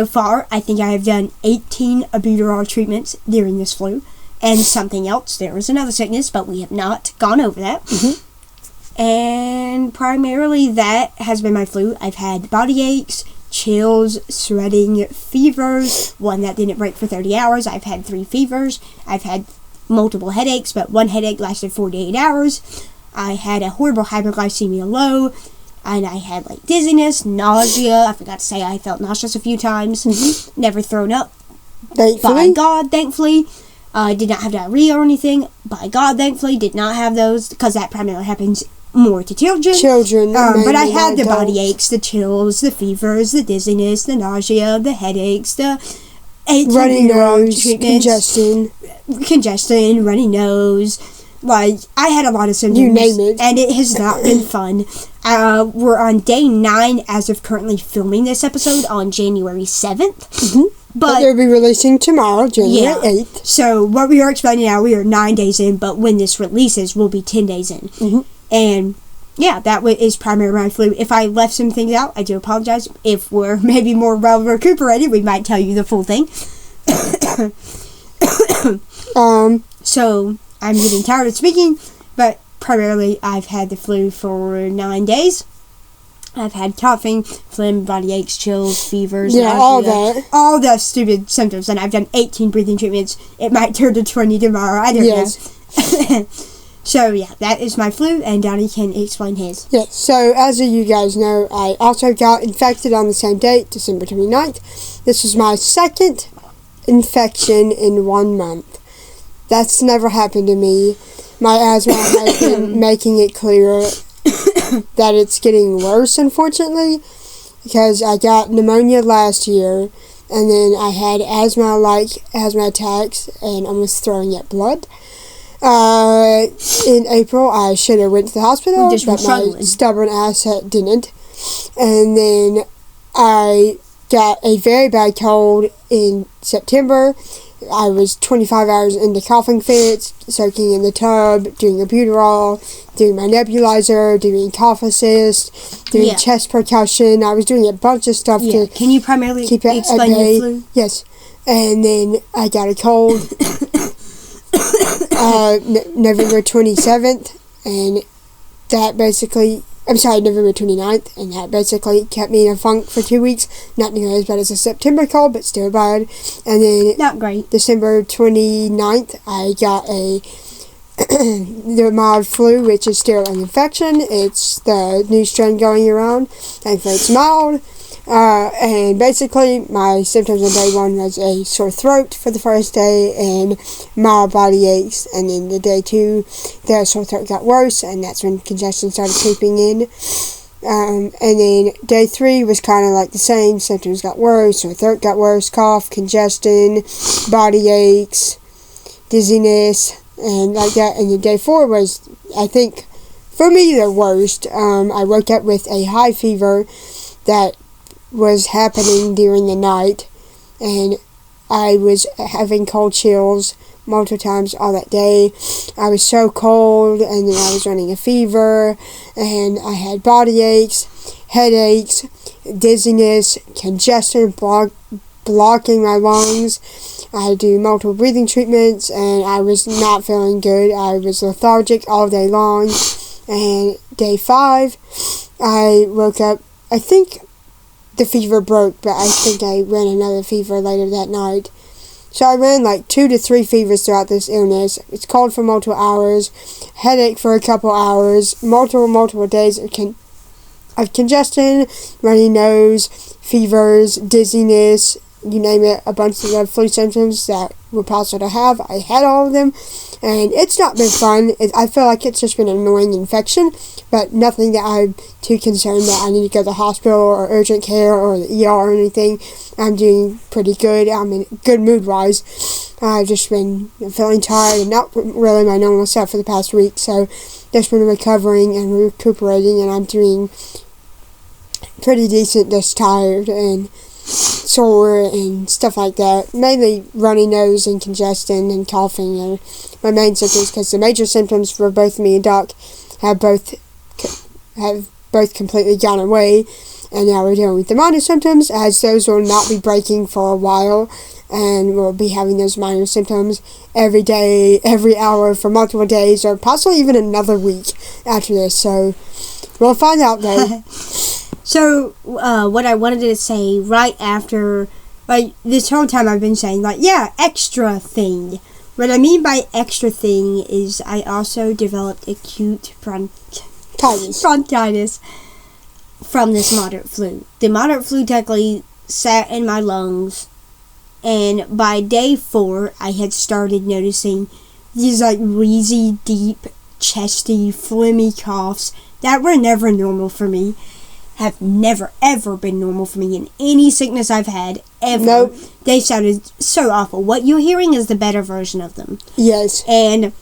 far, I think I have done 18 ebuterol treatments during this flu, and something else. There was another sickness, but we have not gone over that. Mm-hmm. And primarily that has been my flu. I've had body aches, chills, sweating, fevers, one that didn't break for 30 hours. I've had 3 fevers. I've had multiple headaches, but one headache lasted 48 hours. I had a horrible hypoglycemia low, and I had dizziness, nausea. I forgot to say I felt nauseous a few times. Mm-hmm. Never thrown up. Thankfully. By God, thankfully. I did not have diarrhea or anything. By God, thankfully, did not have those, because that primarily happens more to children. But I had the body aches, the chills, the fevers, the dizziness, the nausea, the headaches, the runny nose, congestion, runny nose. I had a lot of symptoms. You name it. And it has not been fun. We're on day 9 as of currently filming this episode on January 7th. Mm-hmm. But they'll be releasing tomorrow, January 8th. So what we are explaining now, we are 9 days in, but when this releases, we'll be 10 days in. Mm-hmm. And that is primarily my flu. If I left some things out, I do apologize. If we're maybe more well recuperated, we might tell you the full thing. So I'm getting tired of speaking, but primarily I've had the flu for 9 days. I've had coughing, phlegm, body aches, chills, fevers, nausea, all the stupid symptoms, and I've done 18 breathing treatments. It might turn to 20 tomorrow. I don't know. So, that is my flu, and Donny can explain his. Yes, so as you guys know, I also got infected on the same date, December 29th. This was my second infection in 1 month. That's never happened to me. My asthma has been making it clear that it's getting worse, unfortunately, because I got pneumonia last year, and then I had asthma attacks and almost throwing up blood. In April, I should have went to the hospital, but my stubborn ass didn't. And then I got a very bad cold in September. I was 25 hours into coughing fits, soaking in the tub, doing albuterol, doing my nebulizer, doing cough assist, doing chest percussion. I was doing a bunch of stuff to Can you primarily keep it explain at bay. your flu? Yes. And then I got a cold November 27th, and that basically... November 29th, and that basically kept me in a funk for 2 weeks. Not nearly as bad as a September cold, but still bad. And then... Not great. December 29th, I got the mild flu, which is still an infection. It's the new strain going around. Thankfully, it's mild. And basically, my symptoms on day 1 was a sore throat for the first day and mild body aches. And then the day 2, the sore throat got worse, and that's when congestion started creeping in. And then day 3 was kind of like the same. Symptoms got worse, sore throat got worse, cough, congestion, body aches, dizziness, and like that. And then day 4 was, I think, for me, the worst. I woke up with a high fever that was happening during the night, and I was having cold chills multiple times all that day. I was so cold, and then I was running a fever, and I had body aches, headaches, dizziness, congestion blocking my lungs. I had to do multiple breathing treatments, and I was not feeling good. I was lethargic all day long, and day 5, I woke up. I think the fever broke, but I think I ran another fever later that night. So I ran like 2 to 3 fevers throughout this illness. It's cold for multiple hours, headache for a couple hours, multiple days of congestion, runny nose, fevers, dizziness, you name it, a bunch of the flu symptoms that were possible to have. I had all of them, and it's not been fun. I feel like it's just been an annoying infection, but nothing that I'm too concerned that I need to go to the hospital or urgent care or the ER or anything. I'm doing pretty good. I'm in good mood-wise. I've just been feeling tired and not really my normal self for the past week, so just been recovering and recuperating, and I'm doing pretty decent, just tired and sore and stuff like that. Mainly runny nose and congestion and coughing are my main symptoms, because the major symptoms for both me and Doc have both completely gone away, and now we're dealing with the minor symptoms, as those will not be breaking for a while, and we'll be having those minor symptoms every day, every hour for multiple days, or possibly even another week after this. So we'll find out though. So, what I wanted to say right after, like, this whole time I've been saying, like, yeah, extra thing. What I mean by extra thing is I also developed acute bronchitis from this moderate flu. The moderate flu technically sat in my lungs, and by day 4, I had started noticing these, like, wheezy, deep, chesty, phlegmy coughs that were never normal for me. Have never, ever been normal for me in any sickness I've had, ever. Nope. They sounded so awful. What you're hearing is the better version of them. Yes. And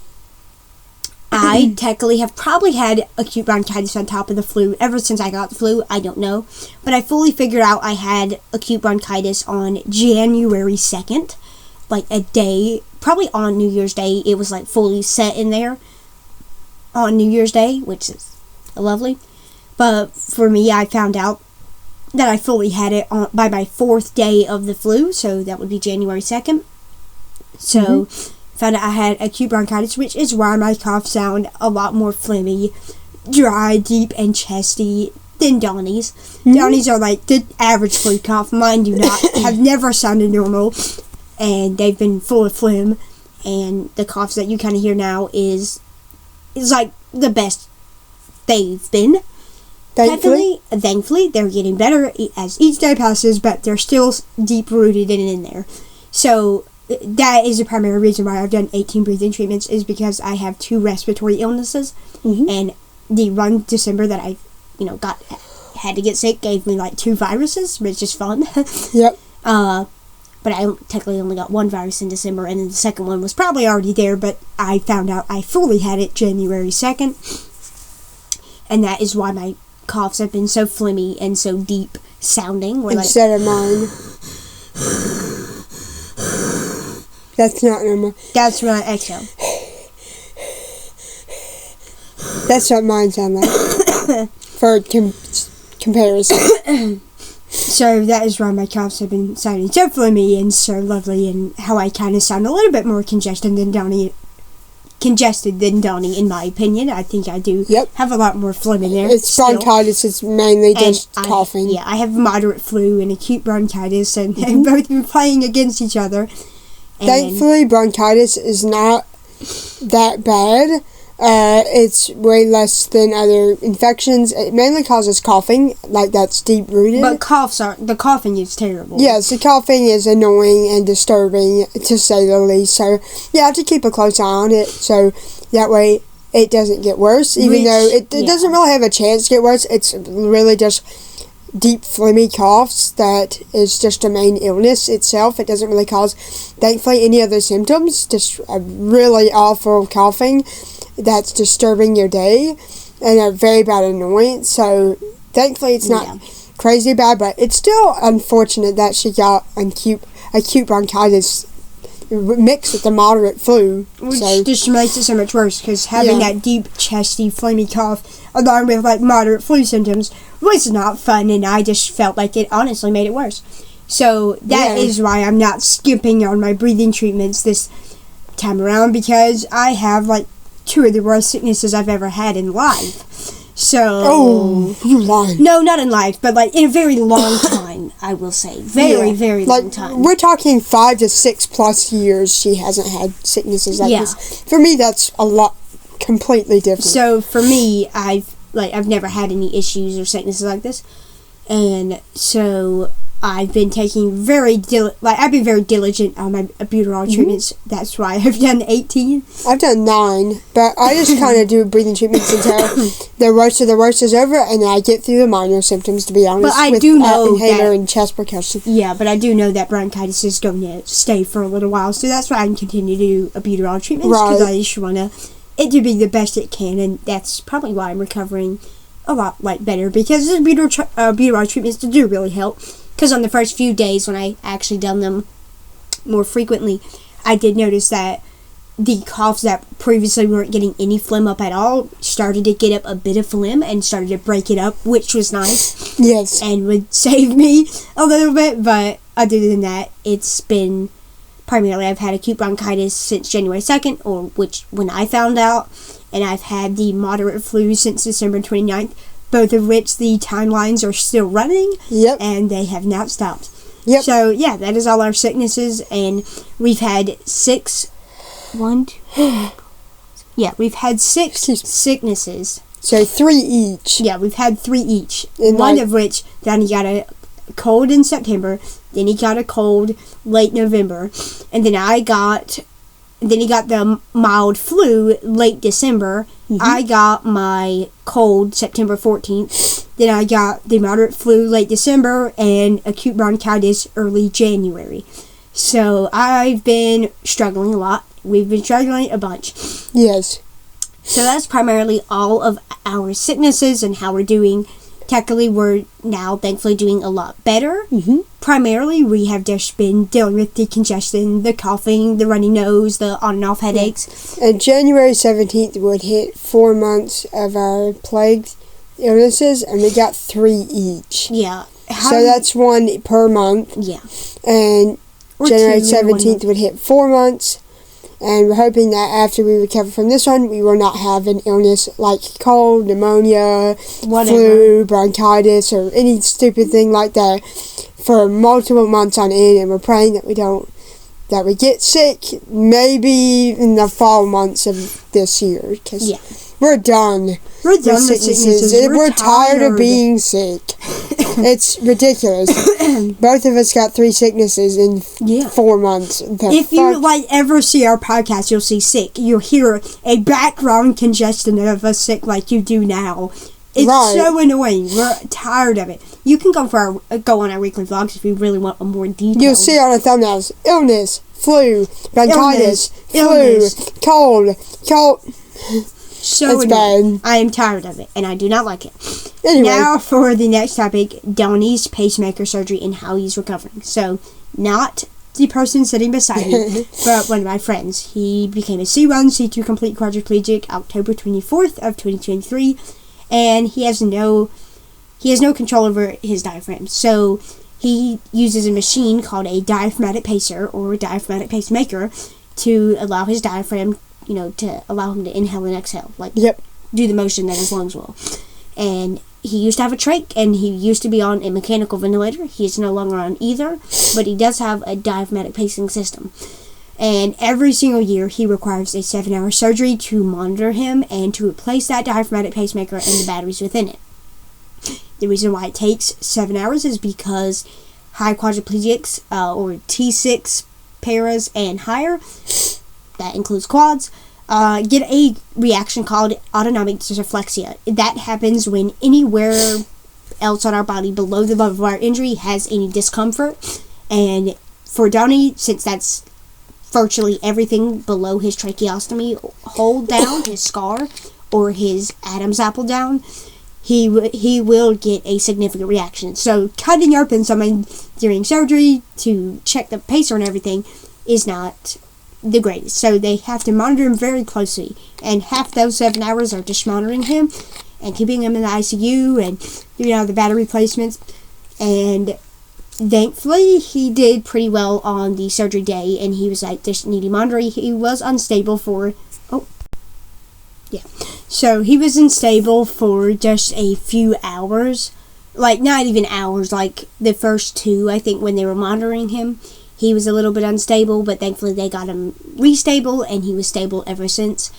I technically have probably had acute bronchitis on top of the flu ever since I got the flu. I don't know. But I fully figured out I had acute bronchitis on January 2nd. Like a day, probably on New Year's Day. It was like fully set in there on New Year's Day, which is lovely. But for me, I found out that I fully had it by my 4th day of the flu, so that would be January 2nd. So, found out I had acute bronchitis, which is why my coughs sound a lot more phlegmy, dry, deep, and chesty than Donny's. Donny's are like the average flu cough. Mine do not, have never sounded normal, and they've been full of phlegm, and the coughs that you kind of hear now is like the best they've been. Thankfully, they're getting better as each day passes, but they're still deep-rooted in there. So, that is the primary reason why I've done 18 breathing treatments, is because I have 2 respiratory illnesses, and the one December that I, had to get sick gave me, like, 2 viruses, which is fun. Yep. But I technically only got 1 virus in December, and then the second one was probably already there, but I found out I fully had it January 2nd, and that is why my coughs have been so phlegmy and so deep sounding. Instead of mine. That's not normal. That's what I exhale. That's what mine sound like. For comparison. So that is why my coughs have been sounding so phlegmy and so lovely, and how I kind of sound a little bit more congested than Donny, in my opinion. I think I do have a lot more phlegm in there. It's bronchitis. It's mainly just coughing. I have moderate flu and acute bronchitis, and they've both been playing against each other. Thankfully, bronchitis is not that bad. It's way less than other infections. It mainly causes coughing, like that's deep-rooted. But the coughing is terrible. Yes, the coughing is annoying and disturbing, to say the least. So, you have to keep a close eye on it, so that way it doesn't get worse. Even though it doesn't really have a chance to get worse, it's really just deep, phlegmy coughs that is just a main illness itself. It doesn't really cause, thankfully, any other symptoms. Just a really awful coughing that's disturbing your day. and a very bad annoyance. So thankfully it's not crazy bad, but it's still unfortunate that she got acute bronchitis mixed with the moderate flu. Which just makes it so much worse, because having that deep, chesty, flamy cough along with like moderate flu symptoms was not fun, and I just felt like it honestly made it worse. So that is why I'm not skimping on my breathing treatments this time around, because I have like 2 of the worst sicknesses I've ever had in life. So... Oh, you lying. No, not in life, but like in a very long time, I will say. Very long time. We're talking 5 to 6 plus years she hasn't had sicknesses like this. For me, that's a lot completely different. So for me, I've never had any issues or sicknesses like this. And so I've been taking I've been very diligent on my albuterol treatments. That's why I've done 18. I've done 9, but I just kind of do breathing treatments until the worst of the worst is over, and I get through the minor symptoms, to be honest. But I do know inhaler and chest percussion. Yeah, but I do know that bronchitis is going to stay for a little while, so that's why I can continue to do albuterol treatments, because I just want it to be the best it can, and that's probably why I'm recovering a lot better, because the albuterol treatments do really help. Because on the first few days when I actually done them more frequently, I did notice that the coughs that previously weren't getting any phlegm up at all started to get up a bit of phlegm and started to break it up, which was nice. Yes. And would save me a little bit, but other than that, it's been primarily I've had acute bronchitis since January 2nd, when I found out, and I've had the moderate flu since December 29th. Both of which the timelines are still running, and they have not stopped. So, that is all our sicknesses, and we've had 6 sicknesses. So 3 each. Yeah, we've had 3 each. One of which, Donny got a cold in September, then he got a cold late November, and then he got the mild flu late December. I got my cold September 14th. Then I got the moderate flu late December and acute bronchitis early January. So I've been struggling a lot. We've been struggling a bunch. Yes. So that's primarily all of our sicknesses and how we're doing. Technically, we're now thankfully doing a lot better. Primarily, we have just been dealing with the congestion, the coughing, the runny nose, the on and off headaches. And January 17th would hit 4 months of our plague illnesses, and we got 3 each. Yeah. So that's 1 per month. Yeah. And January 17th would hit 4 months. And we're hoping that after we recover from this one, we will not have an illness like cold, pneumonia, flu, bronchitis, or any stupid thing like that for multiple months on end. And we're praying that we get sick maybe in the fall months of this year. Because we're done. We're done with sicknesses. We're tired of being sick. It's ridiculous. Both of us got 3 sicknesses in 4 months. If you ever see our podcast, you'll see sick. You'll hear a background congestion of us sick like you do now. It's so annoying. We're tired of it. You can go on our weekly vlogs if you really want a more detailed. You'll see on the thumbnails: illness, flu, bronchitis, cold. So bad. I am tired of it, and I do not like it. Anyway. Now for the next topic, Donny's pacemaker surgery and how he's recovering. So, not the person sitting beside me, but one of my friends. He became a C1, C2 complete quadriplegic October 24th of 2023, and he has no control over his diaphragm. So, he uses a machine called a diaphragmatic pacer or diaphragmatic pacemaker to allow his diaphragm, to allow him to inhale and exhale, do the motion that his lungs will. And he used to have a trach, and he used to be on a mechanical ventilator. He is no longer on either, but he does have a diaphragmatic pacing system. And every single year, he requires a 7-hour surgery to monitor him and to replace that diaphragmatic pacemaker and the batteries within it. The reason why it takes 7 hours is because high quadriplegics, or T6 paras and higher, that includes quads, get a reaction called autonomic dysreflexia. That happens when anywhere else on our body below the level of our injury has any discomfort. And for Donny, since that's virtually everything below his tracheostomy hole down, his scar, or his Adam's apple down, he will get a significant reaction. So cutting open someone during surgery to check the pacer and everything is not the greatest. So they have to monitor him very closely, and half those 7 hours are just monitoring him and keeping him in the ICU and doing all the battery replacements. And thankfully he did pretty well on the surgery day, and he was like just needing monitoring. He was unstable for so he was unstable for just a few hours, like not even hours, like the first 2, I think, when they were monitoring him. He was a little bit unstable, but thankfully they got him restable, and he was stable ever since.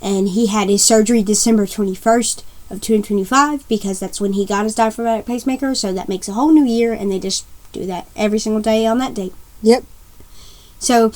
And he had his surgery December 21st of 2025, because that's when he got his diaphragmatic pacemaker, so that makes a whole new year, and they just do that every single day on that date. Yep. So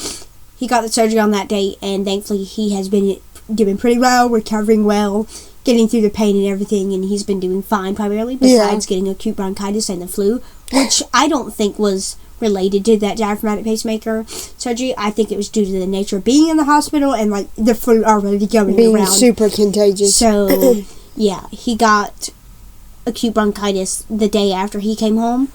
he got the surgery on that date, and thankfully he has been doing pretty well, recovering well, getting through the pain and everything, and he's been doing fine, primarily, besides getting acute bronchitis and the flu, which I don't think was related to that diaphragmatic pacemaker surgery. I think it was due to the nature of being in the hospital and like the flu already going being around. Super contagious. So yeah, he got acute bronchitis the day after he came home,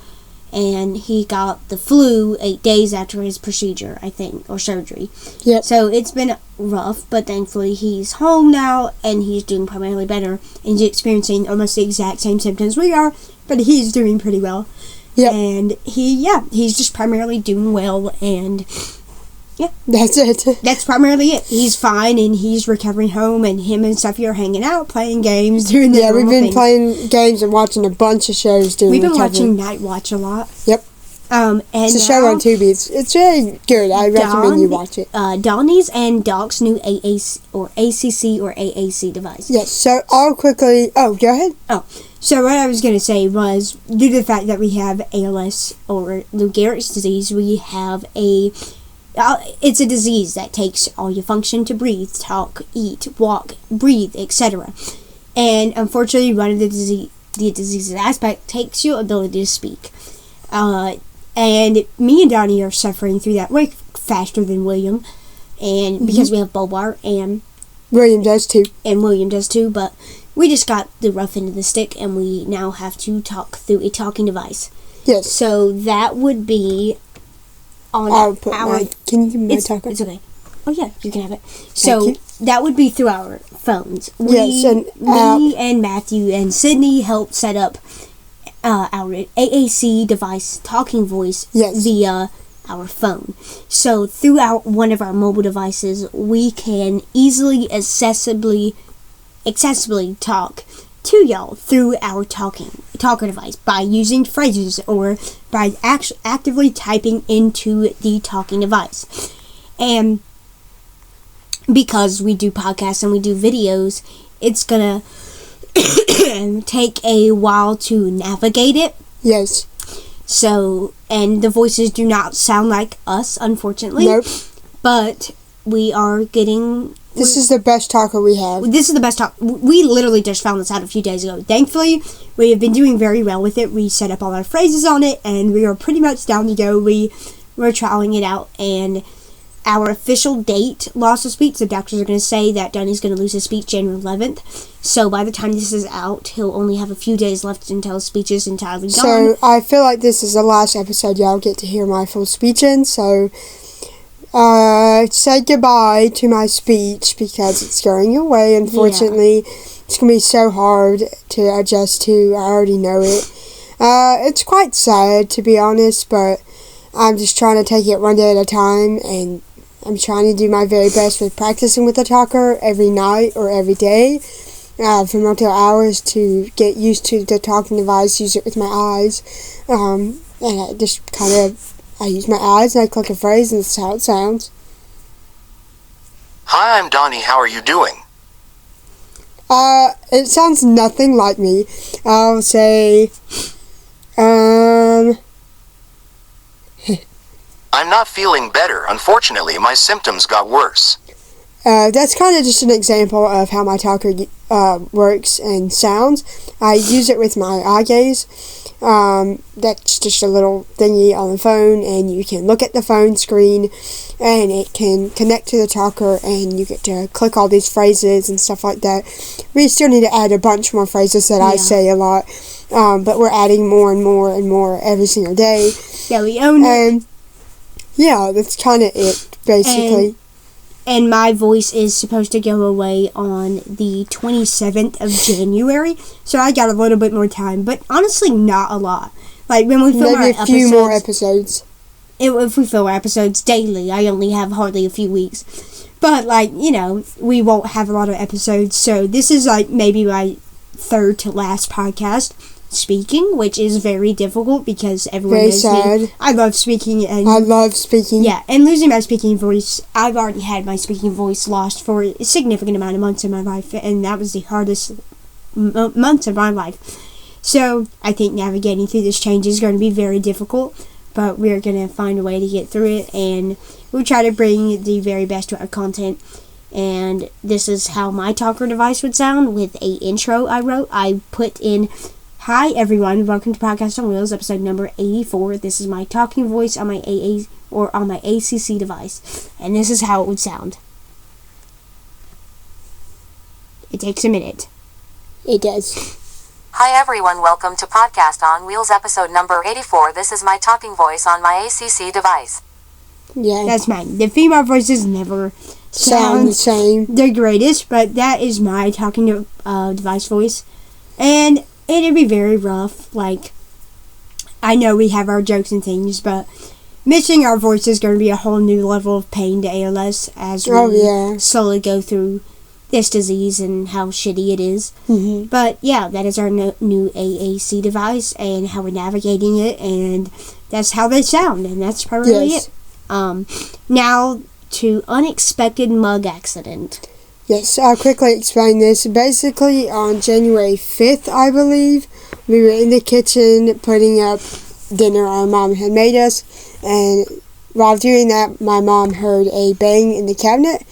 and he got the flu 8 days after his procedure, I think, or surgery. Yep. So it's been rough, but thankfully he's home now, and he's doing primarily better, and he's experiencing almost the exact same symptoms we are, but he's doing pretty well. Yep. And he's just primarily doing well, and yeah. That's it. That's primarily it. He's fine, and he's recovering home, and him and Sophie are hanging out, playing games, doing the normal we've been things. playing games and watching a bunch of shows during We've been recovery. watching Night Watch a lot. Yep. And it's a show on Tubi. It's really good. I recommend you watch it. Donny's and Doc's new AAC or AAC device. Yes, so I'll quickly... Oh, go ahead. Oh, so what I was going to say was, due to the fact that we have ALS or Lou Gehrig's disease, we have it's a disease that takes all your function to breathe, talk, eat, walk, breathe, etc. And unfortunately, one of the disease's aspect takes your ability to speak. And me and Donny are suffering through that way faster than William, and because we have bulbar, and William does too. And William does too, but we just got the rough end of the stick, and we now have to talk through a talking device. Yes. So that would be on I'll put my... Can you give me my talker? It's okay. Oh yeah, you can have it. So that would be through our phones. Yes, and me and Matthew and Sydney helped set up our AAC device talking voice via our phone. So through one of our mobile devices, we can easily, accessibly talk to y'all through our talker device by using phrases or by actively typing into the talking device. And because we do podcasts and we do videos, it's gonna take a while to navigate it. Yes. So, and the voices do not sound like us, unfortunately. Nope. But we are getting... This is the best talker we have. This is the best talk. We literally just found this out a few days ago. Thankfully, we have been doing very well with it. We set up all our phrases on it, and we are pretty much down to go. We're trialing it out, and our official date, loss of speech, the doctors are going to say that Donny's going to lose his speech January 11th. So by the time this is out, he'll only have a few days left until his speech is entirely gone. So I feel like this is the last episode y'all get to hear my full speech in. So say goodbye to my speech because it's going away. Unfortunately, it's going to be so hard to adjust to. I already know it. It's quite sad, to be honest, but I'm just trying to take it one day at a time, and I'm trying to do my very best with practicing with the talker every night or every day for multiple hours to get used to the talking device, use it with my eyes. And I just I use my eyes and I click a phrase and that's how it sounds. Hi, I'm Donny. How are you doing? It sounds nothing like me. I'll say, I'm not feeling better. Unfortunately, my symptoms got worse. That's kind of just an example of how my talker works and sounds. I use it with my eye gaze. That's just a little thingy on the phone, and you can look at the phone screen and it can connect to the talker, and you get to click all these phrases and stuff like that. We still need to add a bunch more phrases that I say a lot, but we're adding more and more and more every single day. Yeah, we own it. Yeah, that's kind of it, basically. And my voice is supposed to go away on the 27th of January, so I got a little bit more time, but honestly, not a lot. Like, when we film maybe a few more episodes. If we film our episodes daily, I only have hardly a few weeks. But, like, you know, we won't have a lot of episodes, so this is, like, maybe my third to last podcast speaking, which is very difficult because everyone knows me. I love speaking. And I love speaking. Yeah, and losing my speaking voice, I've already had my speaking voice lost for a significant amount of months in my life, and that was the hardest months of my life. So, I think navigating through this change is going to be very difficult, but we're going to find a way to get through it, and we'll try to bring the very best to our content. And this is how my talker device would sound with a intro I wrote. I put in, "Hi everyone, welcome to Podcast on Wheels, episode number 84. This is my talking voice on my ACC device." And this is how it would sound. It takes a minute. It does. Hi everyone, welcome to Podcast on Wheels, episode number 84. This is my talking voice on my ACC device. Yeah. That's mine. The female voices never sound the same. The greatest, but that is my talking device voice. And it'd be very rough. Like, I know we have our jokes and things, but missing our voice is going to be a whole new level of pain to ALS as we slowly go through this disease and how shitty it is. Mm-hmm. But yeah, that is our new AAC device and how we're navigating it, and that's how they sound, and that's probably it. Now to unexpected mug accident. Yes, I'll quickly explain this. Basically, on January 5th, I believe, we were in the kitchen putting up dinner our mom had made us, and while doing that, my mom heard a bang in the cabinet,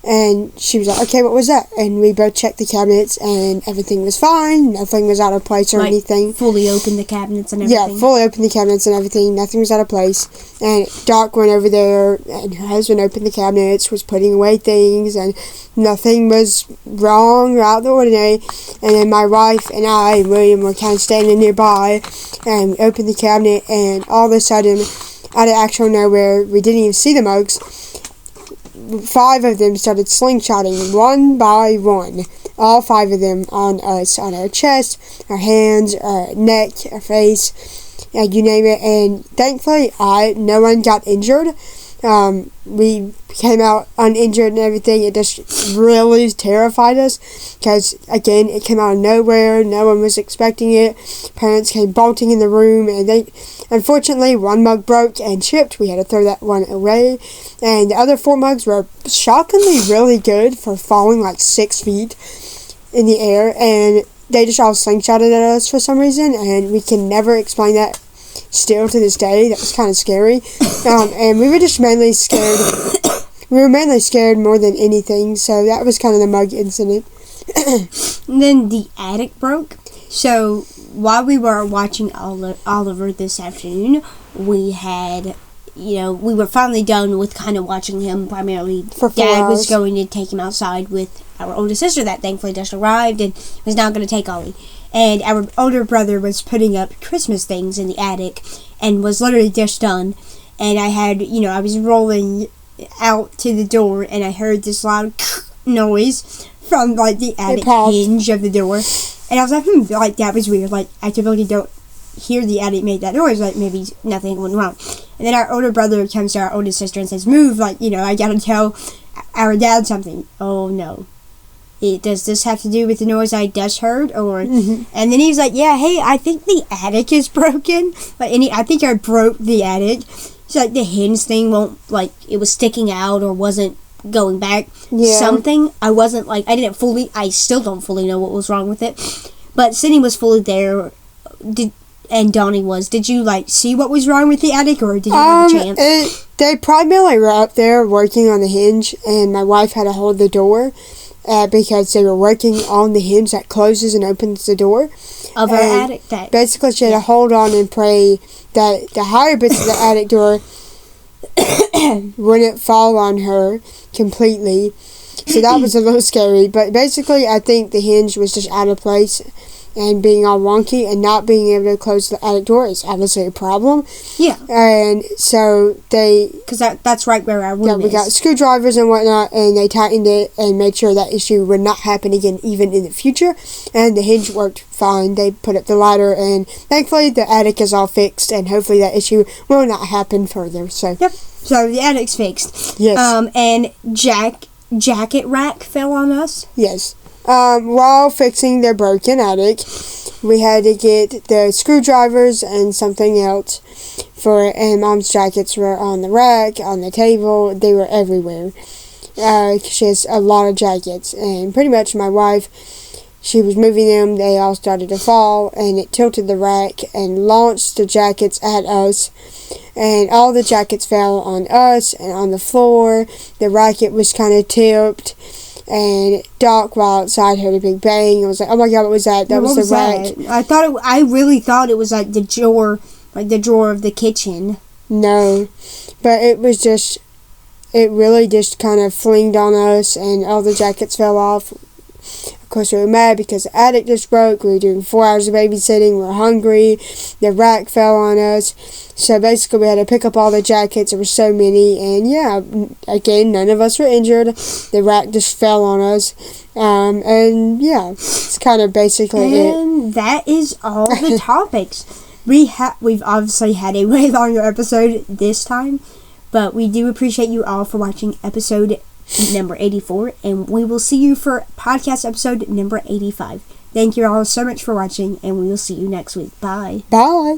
and she was like, "Okay, what was that?" And we both checked the cabinets, and everything was fine. Nothing was out of place or anything. Fully opened the cabinets and everything. Yeah, fully opened the cabinets and everything. Nothing was out of place. And Doc went over there, and her husband opened the cabinets, was putting away things, and nothing was wrong or out of the ordinary. And then my wife and I and William were kind of standing nearby, and we opened the cabinet, and all of a sudden, out of actual nowhere, we didn't even see the mugs. 5 of them started slingshotting one by one. All 5 of them on us, on our chest, our hands, our neck, our face, you name it. And thankfully, no one got injured. We came out uninjured and everything. It just really terrified us because, again, it came out of nowhere. No one was expecting it. Parents came bolting in the room, and unfortunately, 1 mug broke and chipped. We had to throw that one away. And the other 4 mugs were shockingly really good for falling like 6 feet in the air, and they just all slingshotted at us for some reason, and we can never explain that still to this day. That was kind of scary. And we were just mainly scared. We were mainly scared more than anything, so that was kind of the mug incident. And then the attic broke. So while we were watching Oliver this afternoon, we had, we were finally done with kind of watching him primarily. For 4 Dad hours. was going to take him outside with our older sister that thankfully just arrived and was now going to take Ollie. And our older brother was putting up Christmas things in the attic and was literally just done. And I had, I was rolling out to the door and I heard this loud noise from like the attic hinge of the door. And I was like, that was weird. Like, I typically don't hear the attic make that noise. Like, maybe nothing went wrong. And then our older brother comes to our oldest sister and says, "Move, like, I gotta tell our dad something." "Oh, no. Does this have to do with the noise I just heard?" Or, And then he's like, "Yeah, hey, I think the attic is broken. Like, I think I broke the attic." He's like, the hinge thing won't, like, it was sticking out or wasn't going back. Yeah. Something. I still don't fully know what was wrong with it. But Sydney was fully there, and Donny was. Did you, see what was wrong with the attic, or did you have a chance? They primarily were up there working on the hinge, and my wife had to hold the door because they were working on the hinge that closes and opens the door. Of our attic. Basically, she had to hold on and pray that the higher bits of the attic door wouldn't fall on her completely. So that was a little scary. But basically, I think the hinge was just out of place and being all wonky, and not being able to close the attic door is obviously a problem. Yeah. And so they... Because that's right where our room we is. got screwdrivers and whatnot, and they tightened it and made sure that issue would not happen again, even in the future. And the hinge worked fine. They put up the ladder, and thankfully the attic is all fixed, and hopefully that issue will not happen further. So Yep. So the attic's fixed. Yes. And jacket rack fell on us. Yes. While fixing their broken attic, we had to get the screwdrivers and something else and Mom's jackets were on the rack, on the table, they were everywhere. She has a lot of jackets, and pretty much my wife, she was moving them, they all started to fall, and it tilted the rack and launched the jackets at us, and all the jackets fell on us and on the floor. The racket was kind of tipped. And Doc, while outside, heard a big bang. I was like, "Oh my God, what was that?" That was the rack. I really thought it was like the drawer of the kitchen. No, but it was just, it really just kind of flinged on us, and all the jackets fell off. Of course, we were mad because the attic just broke. We were doing 4 hours of babysitting. We were hungry. The rack fell on us. So basically, we had to pick up all the jackets. There were so many. And yeah, again, none of us were injured. The rack just fell on us. And yeah, it's kind of basically it. And that is all the topics. We've obviously had a way longer episode this time. But we do appreciate you all for watching episode number 84, and we will see you for podcast episode number 85. Thank you all so much for watching, and we will see you next week. Bye. Bye.